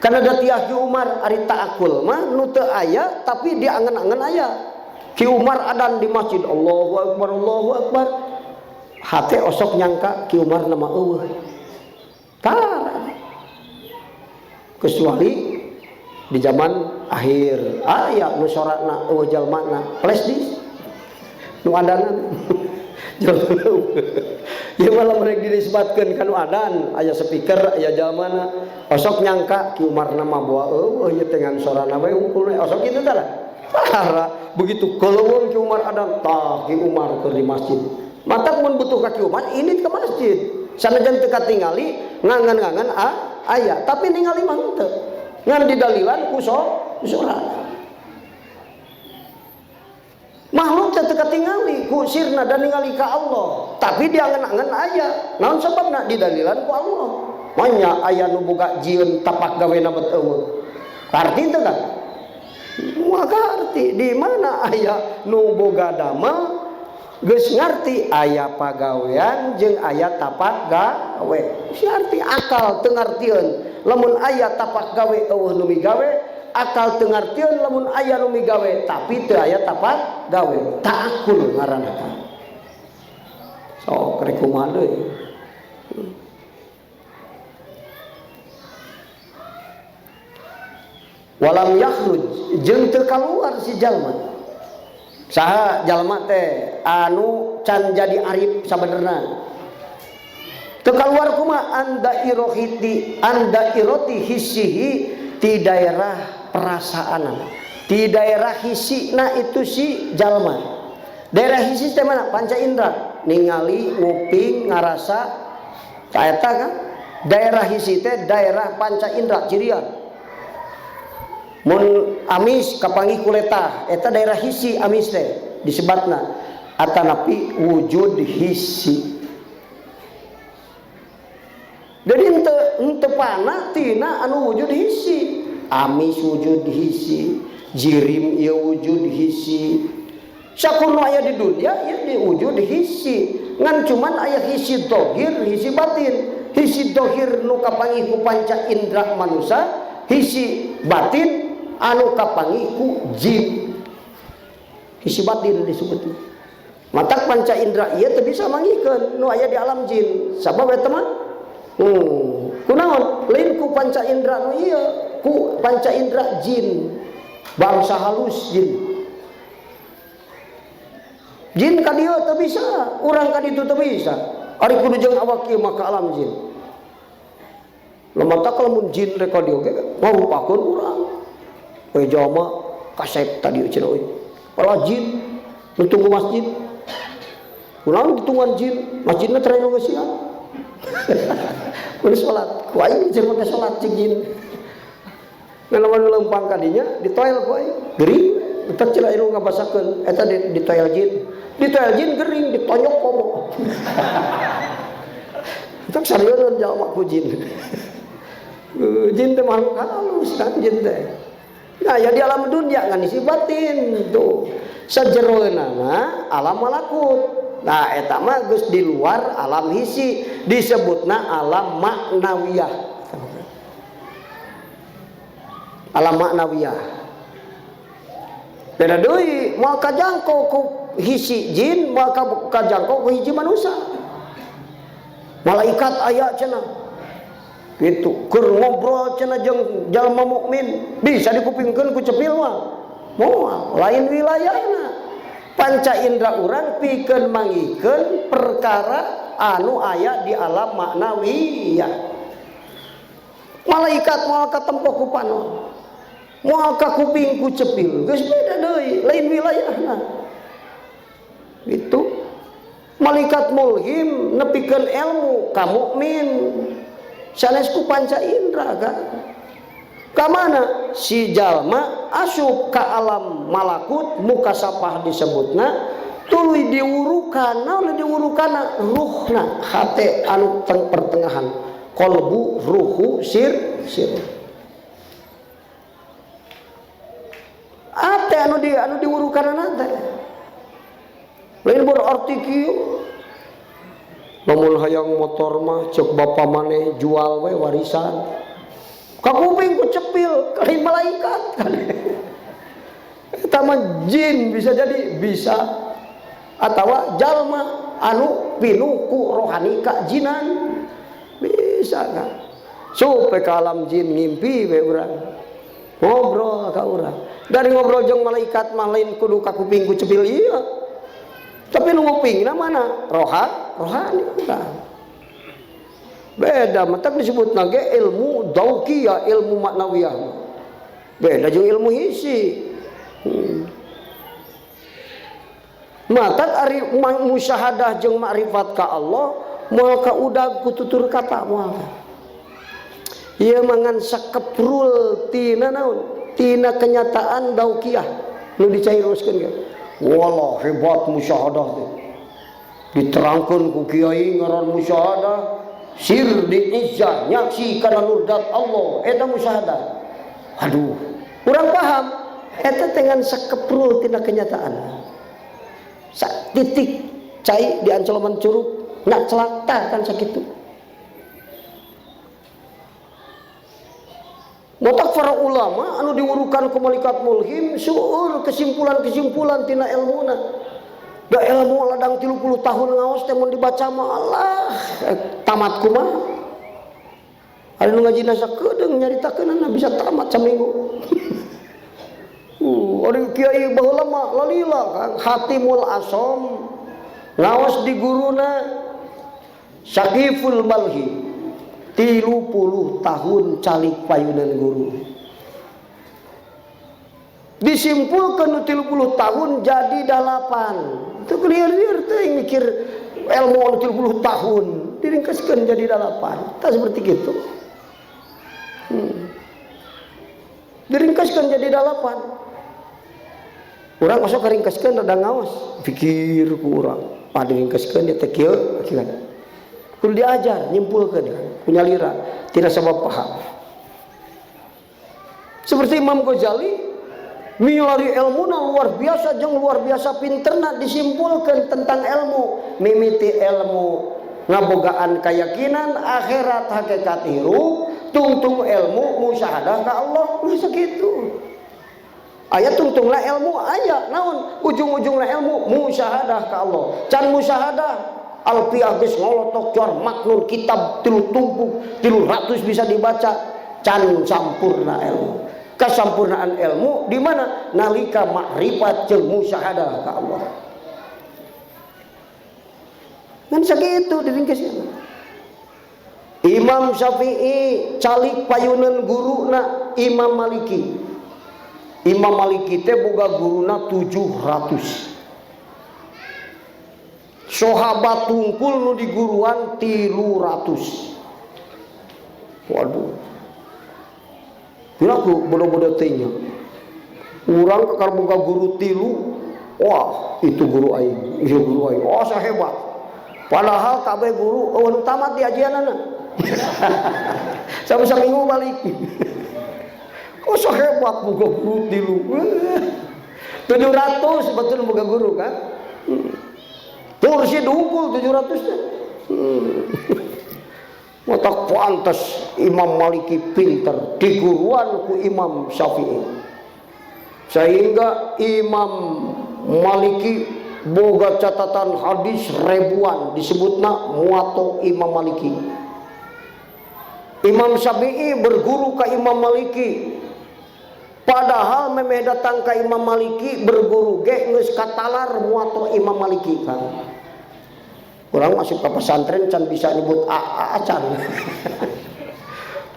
kana da tiah Ki Umar ari ta'akkul mah nu teu aya tapi diangen-angen aya. Ki Umar adan di masjid Allahu Akbar Allahu Akbar. Hate osok nyangka Ki Umar nama eueuh. Tara. Kecuali di zaman akhir aya nu soratna eueuh jalmana flash disk. Nu adangan. Ya malah mereka disebutkeun kanu adan aya speaker aya jalmana osok nyangka Ki Umar nama bawa eueuh ieu teh ngan sorana bae unggul osok kitu tah. Tara begitu keleuweung Ki Umar adan tah Ki Umar keur di masjid. Mata mun butuh kaki Umar ini ke masjid. Sanajan teu katingali ngangan-ngangan aya, tapi ningali mah teu. Ngan didalilan ku surat. Makhluk teu katingali ku sirna dan ningali ka Allah, tapi diangen-angen aya. Naon sababna didalilan ku Allah. Manya aya nu boga jieun tapak gawena bet eueuh. Arti teu kan? Maka arti di mana aya nu boga damel geus ngarti aya pagawean jeung aya tapak gawe. Arti akal teu ngartieun lamun aya tapak gawe eueuh nu migawe, akal teu ngartieun lamun aya nu migawe tapi teu aya tapak gawe. Ta'akkul ngaranna teh. Sok rek kumaha deui. Walam yakhruj jeung teu kaluar si jalma. Saha jalma teh anu can jadi arif sabenerna teu kaluar kumaha anda iroti hissihi ti daerah perasaanana. di daerah hisina itu si jalma. Daerah hisi teh mana? Panca indera, ningali, nguping, ngarasa, kaeta kan? Daerah hisi teh daerah panca indera cirian. Mun amis kapangi kuleta, eta daerah hisi amis teh disebatna atanapi wujud hisi. Jadi ente pana tina anu wujud hisi, amis wujud hisi, jirim ieu wujud hisi. Sakuno aya di dunia ya di wujud hisi. Ngan cuman aya hisi dohir, hisi batin. Hisi dohir nu kapangi ku panca indra manusia, hisi batin anu kapangi ku jin. Hisi batin disebut. Matak panca indra ieu teu bisa mangikeun nu aya di alam jin. Sabab eta mah kunaon? Lain ku panca indra nu ieu, ku panca indra jin. Bangsa halus jin. Jin ka dieu teu bisa, urang ka ditu teu bisa. Ari kudu jeung awak ieu maka alam jin. Lamun tak lamun jin rek ka dieu ge ngarupakeun urang. We jalma kasep tadi cenah euy. Pala jin nu tunggu masjid. Kunaon ditungguan jin? Masjidna tereng geus siap. Mun salat, ku aing jeung teh salat jeung jin. Lamun leumpang ka dinya ditoel ku aing, gering. Entar cenah anu ngabasakeun eta ditoel jin. Ditoel jin gering ditonyok komo. Entar sarieun jalma ku jin. Jin teh makhluk halus kan jin teh. Nah, ya di alam dunia ngan isi batin tuh. Sajeroeunana alam malakut. Nah, eta mah geus di luar alam hisi, disebutna alam maknawiyah. Alam maknawiyah. Beda deui moal kajangkau ku hisi jin, moal kajangkau ku hiji manusia. Malaikat aya cenah. Gitu, keur ngobrol cenah jeung jalma mukmin, bisa dikupingkeun ku cepil mah. Moal lain wilayahna. Panca indra urang pikeun mangikeun perkara anu aya di alam maknawiyah. Malaikat moal katempo ku panon, moal ka kuping ku cepil, geus beda deui, lain wilayahna. Gitu. Malaikat mulhim nepikeun ilmu ka mukmin. Sanes ku panca indra kan. Ka mana? Si jalma asup ka alam malakut mukasafah disebutna tuluy diurukan, naon diurukana ruhna, hate anu pertengahan, qalbu, ruhu, sir. Ate anu diurukanana teh. Lain berarti kieu. Lamun hayang motor mah cek bapa maneh jual we warisan. Ka kuping ku cepil kali malaikat kan. Eta mah jin bisa jadi bisa atawa jalma anu pinuh ku rohani ka jinan. Bisa kan. Supe ka alam jin ngimpi we urang. Ngobrol ka urang. Dari ngobrol jeung malaikat mah lain kudu ka kuping ku cepil ieu. Tapi nu ngupingna mana? Rohani urang. Beda matak disebutna ge ilmu dauqiyah, ilmu maknawiyah. Beda jeung ilmu hisi. Matak ari musyahadah jeung makrifat ka Allah moal ka udag ku tutur kata moal. Ieu mangan sakeprul tina naon? Tina kenyataan dauqiyah nu dicairoskeun ge. Wallah hebat musyahadah teh. Diterangkeun ku kiai ngaran musyahadah, sir di izzah nyaksi kana nurdat Allah, eta musyahadah. Aduh, urang paham eta dengan sakeprul tina kenyataan. Sak titik cai di ancolman curug nak celaka kan sakitu. Motak para ulama anu diurukan ku malaikat mulhim suur kesimpulan-kesimpulan tina ilmuna. Da ilmu ladang 30 tahun ngaos teh mun dibaca mah Allah tamat kumaha. Anu ngajina sakedeung nyaritakeunana bisa tamat saminggu. Ari kiai baheula mah lalila kan Hatimul Asom ngaos di guruna Syaqiful Balhi 30 tahun calik payunan guru. disimpulkan 30 tahun jadi 8. Itu clear teh mikir ilmu 30 tahun diringkaskan jadi 8. Tak seperti gitu. Diringkaskan jadi 8. Orang masuk keringkaskan ada ngawas, pikir ku urang. Diringkaskan dia teh kieu kan. Kudu diajar, nyimpulkeun kan. Punya lira, tidak sabab paham. Seperti Imam Ghazali milari ilmu luar biasa jeung luar biasa pinterna disimpulkan tentang ilmu, mimiti ilmu ngabogaan keyakinan akhirat hakikat hirup, tungtung ilmu musyahadah ka Allah, bisa gitu. Aya tungtungna ilmu aya naon ujung-ujungna ilmu musyahadah ka Allah. Can musyahadah alfiah geus ngolotok cor maknun kitab 3 tumpuk 300 bisa dibaca, can sampurna ilmu. Kesampurnaan ilmu di mana? Nalika makrifat jeung musyahadah ka Allah. Kan sakitu diringkesna. Imam Syafi'i calik payunan guruna Imam Maliki. Imam Maliki teh boga guruna 700. Sahabat tungkul nu di guruan 300. Waduh. Aku bodoh-bodoh tanya. Urang kakar boga guru 3. Wah, itu guru aing. Itu guru aing. Oh, sahebat. Padahal kabeh guru nu tamat di ajianana. Sampai saminggu balik. Oh, sahebat boga guru 3. 700 betul boga guru kan? Kursi dungkul 700 teh. Mata pantas Imam Maliki pinter diguruan ku Imam Syafi'i, sehingga Imam Maliki boga catatan hadis ribuan disebutna muwatta Imam Maliki. Imam Syafi'i berguru ke Imam Maliki, padahal memeh datang ke Imam Maliki berguru ge geus katalar muwatta Imam Maliki kan. Orang masuk ke pesantren can bisa nyebut acan.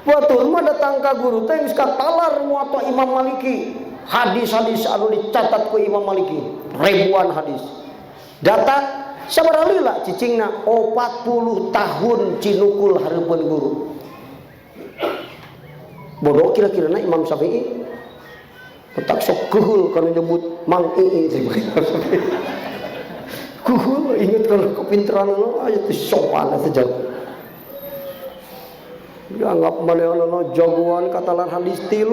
Batur mah datang ke guru teh geus katalar muwatta Imam Maliki. Hadis-hadis anu dicatat ku Imam Maliki, ribuan hadis. Datang sabaraha lila cicingna 40 tahun cinukul hareupeun guru. Bodoh kira-kirana Imam Syafi'i. Petak sok keheul kana nyebut Mang Ii. Kuhul ingat kalau kepintaran lo aja tuh sopan saja. Dianggap mana lo jagoan katalan hadis 3.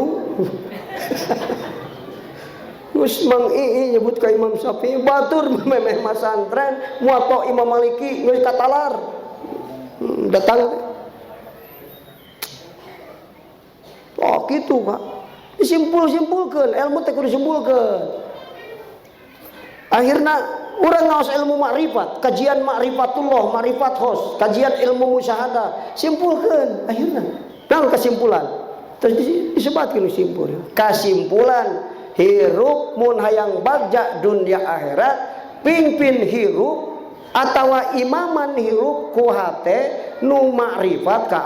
Gus Mang Ii nyebut ke Imam Syafi'i batur memeh masantren muwatta Imam Maliki geus katalar. Datang. Oh gitu Pak. Disimpulkeun ilmu teh kudu disimpulkeun. Akhirna urang ngaos ilmu makrifat, kajian makrifatullah, makrifat hos, kajian ilmu musyahadah, simpulkeun akhirna. Naon kesimpulan? Terus disebatkeun simpul. Kesimpulan hirup mun hayang bagja dunia akhirat, pingpin hirup atawa imaman hirup ku hate nu makrifat ka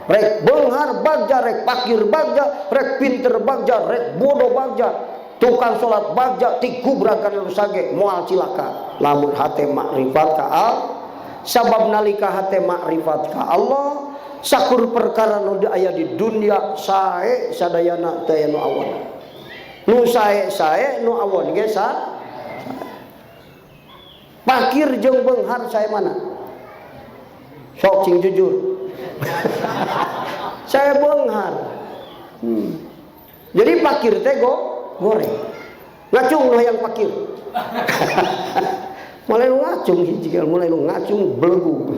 rek beunghar bagja, rek pakir bagja, rek pinter bagja, rek bodoh bagja. Tukang sholat bagja tigubrakan rusage moal cilaka. Lamun hate makrifat ka sabab nalika hate makrifat ka Allah sakur perkara nu aya di dunia sae sadayana teh nu awon. Nu sae nu awon ge pakir jeung beunghar sae mana? Sok cing jujur. Saya beunghar. Jadi pakir teh goreng ngacung lah yang pakir. Mulai lu ngacung hiji mulai lu ngacung belegu.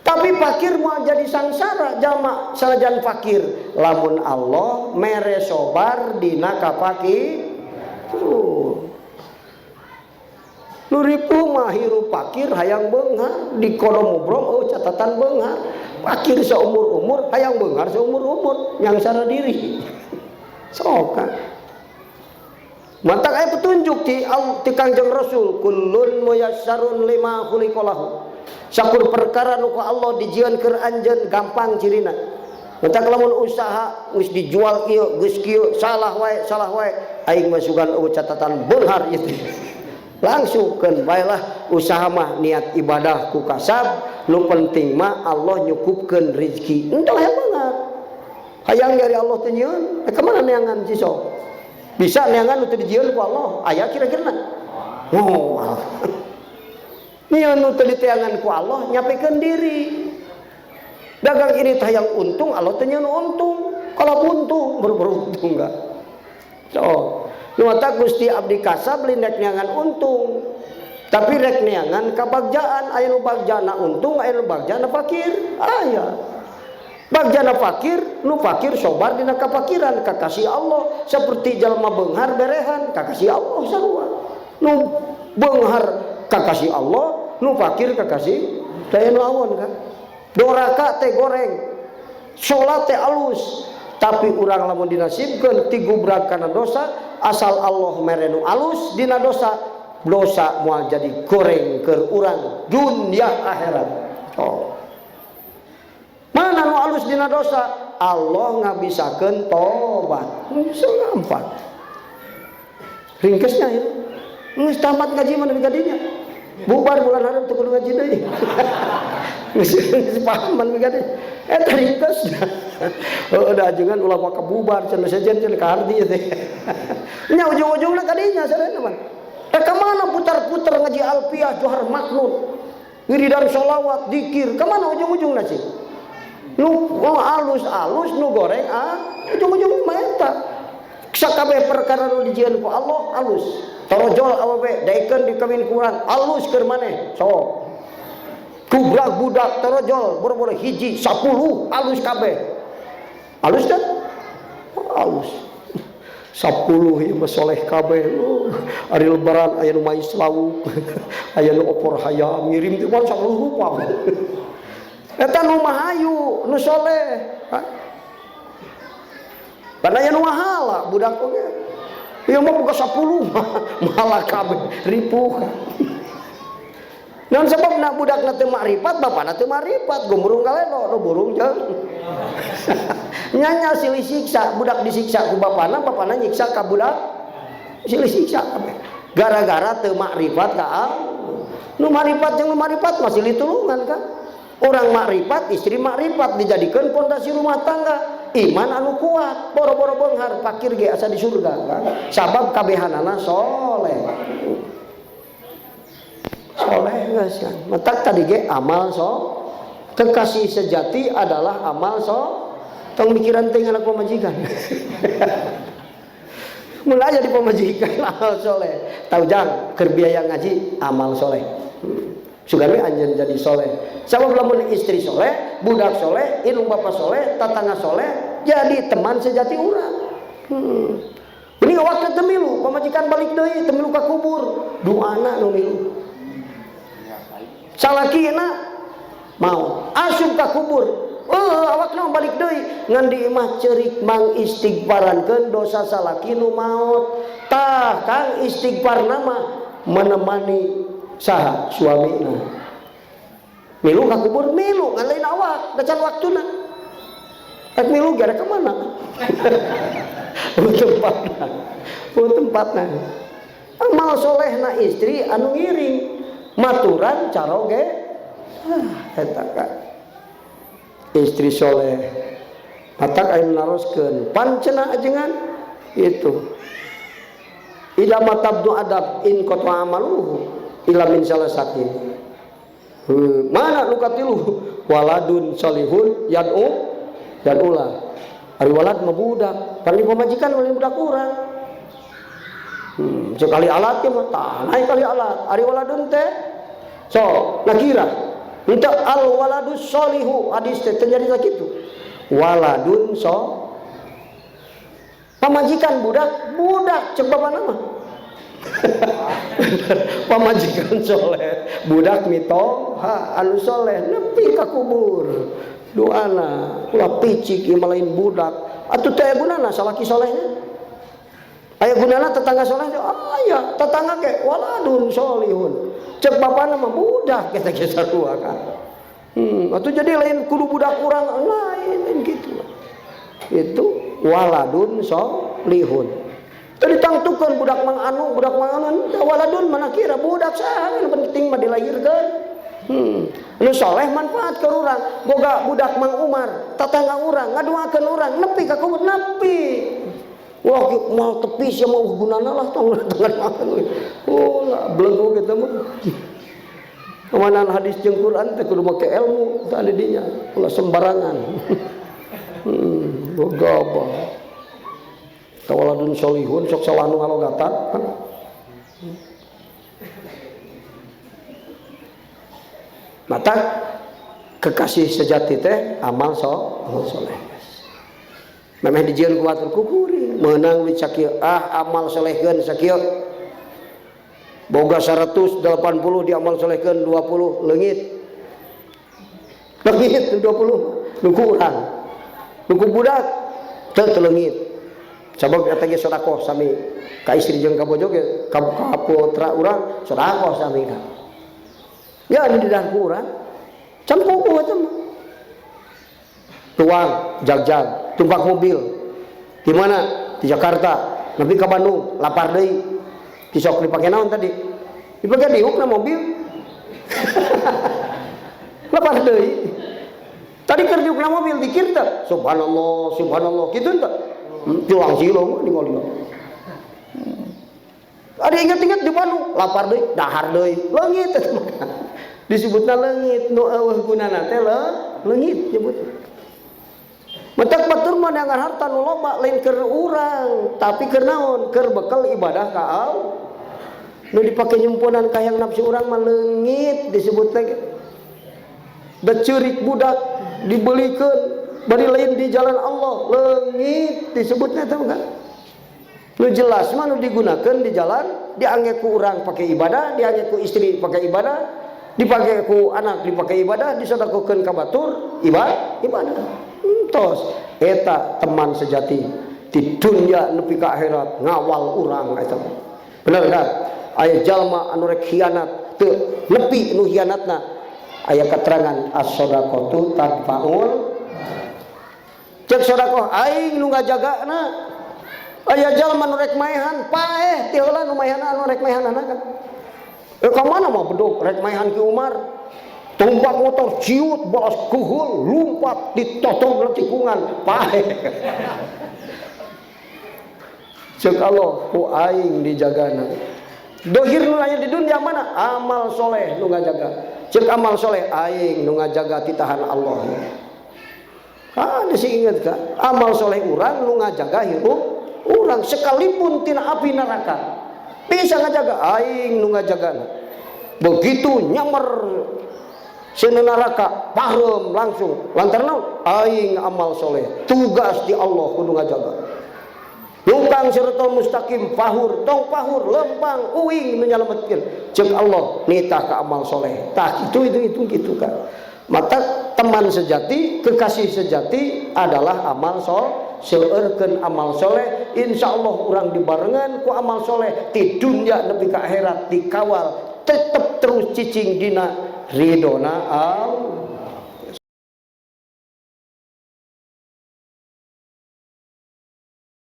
Tapi pakir mau jadi sangsara jama salajan fakir lamun Allah mere sobar dina kapaki Nuripu mah hirup pakir hayang beunghar di kodom mubrong catatan beunghar pakir seumur-umur hayang beunghar seumur-umur nyangsana diri. Sokan mantak aya petunjuk ti Kangjeng Rasul kullun muyassarun lima khuliqalahu sakur perkara nu ku Allah dijieun keur anjeun gampang cirina Entak lamun usaha geus dijual ieu geus kieu salah wae aing masukan catatan beunghar itu. Langsung kan baiklah usaha mah niat ibadah ku kasab, nu penting mah Allah nyukupkeun rezeki. Entah yang beunghar. Hayang dari Allah teh nyieun, ka mana neangan si sok? Bisa neangan nu teu dijieun ku Allah, aya kira-kira. Oh. Nyieun nu teu diteangan ku Allah nyapekeun diri. Dagang ini teh yang untung, Allah teh nyieun untung. Kalau untung beruntung enggak. So, nu eta Gusti abdi kasab lindek neangan untung. Tapi rek neangan kabagjaan, aya nu bagjana untung, aya nu bagjana fakir. Aya. Bagjana fakir, nu fakir sobar dina kafakiran kakasih Allah seperti jalma beunghar berehan kakasih Allah sarua. Nu beunghar kakasih Allah, nu fakir kakasih teh nu awon kan. Doraka teh goreng, salat teh alus, tapi urang lamun dinasibkeun ti gubrag kana dosa, asal Allah mere nu alus dina dosa, dosa moal jadi goreng keur urang dunya akhirat. Oh. Mana nu alus dina dosa? Allah ngabisakeun tobat. Bisa gampang. Ringkesnya ya. Geus tamat ngaji mana gadinya. Bubar bulan hareup teu kudu ngaji deui. Geus paham man gadinya. Eta ringkesna. Udah ajengan ulah maka bubar cenah sajen cenah ka hardi teh. Nya ujung-ujungna kadinya sareuna man. Ka mana putar-putar ngaji alfiah johar maknun. Wiridan sholawat, zikir, ka mana ujung-ujungna sih? Nu alus-alus nu goreng ujung-ujung mah eta sakabeh perkara nu dijieun ku Allah alus torojol awewe daekeun dikawin kurang alus keur maneh sok kubrag budak torojol boro-boro hiji 10 alus kabeh alus kan alus 10 ieu mah soleh kabeh ari lebaran aya nu mais lauk aya nu opor hayam ngirim teh 10 rupa. Eta nu mahayu, nu soleh. Padahal nu mahala budak oge. Ieu mah buka 10 mahala kabeh ripuh. Naon sababna budakna teu makrifat, bapana teu makrifat, gumburung galeno, nu burung jeung. Nya silih siksa, budak disiksa ku bapana, bapana nyiksa ka budak. Silih siksa kabeh. Gara-gara teu makrifat ka Allah. Nu makrifat jeung nu makrifat masih ditulungan kan? Orang makrifat, istri makrifat dijadikan pondasi rumah tangga. Iman anu kuat, boro-boro beunghar fakir ge asa di surga kan. Sabab kabehanana soleh. Soleh geus kan. Mentak tadi ge amal so. Kekasih sejati adalah amal so. Tong mikiran teh anak pamajikan. Mulai jadi pamajikan amal soleh. Tahu jang keur biaya ngaji amal soleh. Sugami anjeun jadi soleh. Sabab lamun istri soleh, budak soleh, indung bapak soleh, tatangga soleh, jadi teman sejati urang. Ini waktu teu milu, pamajikan balik deui teu milu ka kubur, doana nu milu. Salakina mau asup ka kubur, awakna balik deui ngan di imah ceurik mang istighfarankeun dosa salaki nu maot. Tah kang istighfarna mah menemani saha suamina. Milu ka kubur milu ngan lain awak da can waktuna. Rek milu gara ka mana? tempatna. Amal solehna istri anu ngiring, maturan caroge. Eta ka. Istri soleh. Matak aya naroskeun, pan cenah ajengan itu. Ida matabdu adab in qatwa amaluhu ila min salasatin. Mana lukatilu waladun salihun yad'ula. Ari walad mah budak, pari pamajikan paling budak urang. Sekali alat mah tanai kali alat. Ari waladun teh so nakira. Henteu al waladus salihu hadis teh terjadi sakitu. Waladun so pamajikan budak cek bapana mah. Pamajikan soleh budak mito anu soleh nepi ka kubur doana ulah picik ieu lain budak atuh teh aya gunana salaki solehnya aya gunana tetangga soleh aya tetangga ge waladun solihun cek bapana mah budak kita ge sarua kan atuh jadi lain kudu budak urang lain lain gitu. Itu waladun solihun. Tadi tangtukan budak mang anu waladun mana kira budak saha penting mah dilahirkeun. Nu soleh manfaat ke urang. Boga budak mang Umar, tatangga urang ngaduakeun urang nepi ka kubur nepi. Wah, mau tepis ya mau gunana lah tong makan. Oh, lah belenggu kita mah. Kemanan hadis jeung Quran teh kudu make ilmu tah di dinya. Ulah sembarangan. Boga apa? Kawaladun solihun sok salah nu ngalogatan. Mata kekasih sejati teh amal soleh. Memang dijieun ku batur kukuring meunang di sakieu amal solehkeun sakieu boga 180 di amal solehkeun 20 leungit 20 nuku urang nuku budak teu leungit sabab eta ge sedekah sami ka istri jeung ka bojo ge ka putra urang sedekah sami ka ya di dahku urang campu ku eta mah tuang jag tumpak mobil di mana di Jakarta nepi ka Bandung lapar deui kisok dipake naon tadi dipake diukna mobil lapar deui tadi keur diukna mobil dikir teh subhanallah kitu teh tuang silong ningali ada inget-inget di Bandung lapar deui dahar deui leungit disebutna leungit nu eueuh gunana teh leungit nyebutna. Mentak batur mah dengan harta nu loba lain keur urang, tapi keur naon? Keur bekal ibadah ka Allah. Nu dipake nyumpunan ka hayang nafsu urang mah leungit disebut teh. Da ceurik budak dibelikeun bari lain di jalan Allah, leungit disebutnya teh kan. Nu jelas mah nu digunakeun di jalan diangge ku urang pake ibadah, diangge ku istri pake ibadah, dipake ku anak dipake ibadah, disedekakeun ka batur ibadah. Tos eta teman sejati di dunia nepi ka akhirat ngawal urang eta. Bener kan? Aya jalma anu rek khianat teu nepi nu khianatna. Aya keterangan as-shadaqatu tadfa'ul. Cek sedekah aing nu ngajagana. Aya jalma nu rek maehan paeh ti heula nu maehan anu rek maehanana kan. Ka mana mah bedog rek maehan ki Umar. Tumpak motor ciut balas kuhul lumpat ditotong ke tikungan pahe cek Allah ku aing dijagana dohir nu aya di dunia mana amal soleh nu ngajaga cek amal soleh aing nu ngajaga titahan Allah disi inget ka amal soleh urang nu ngajaga hirup urang sekalipun tina api neraka bisa ngajaga aing nu ngajagana begitu nyamar sena neraka pahrem langsung lantaran aing amal soleh tugas di Allah kudu ngajaga lungkang siratal mustaqim pahur tong pahur lempang uing nu nyalametkeun ceuk Allah nitah ka amal soleh tah itu gitu kan mata teman sejati kekasih sejati adalah amal seueurkeun amal soleh insyaallah urang dibarengan ku amal soleh ti dunya nepi ka akhirat dikawal tetep terus cicing dina ridona Allah.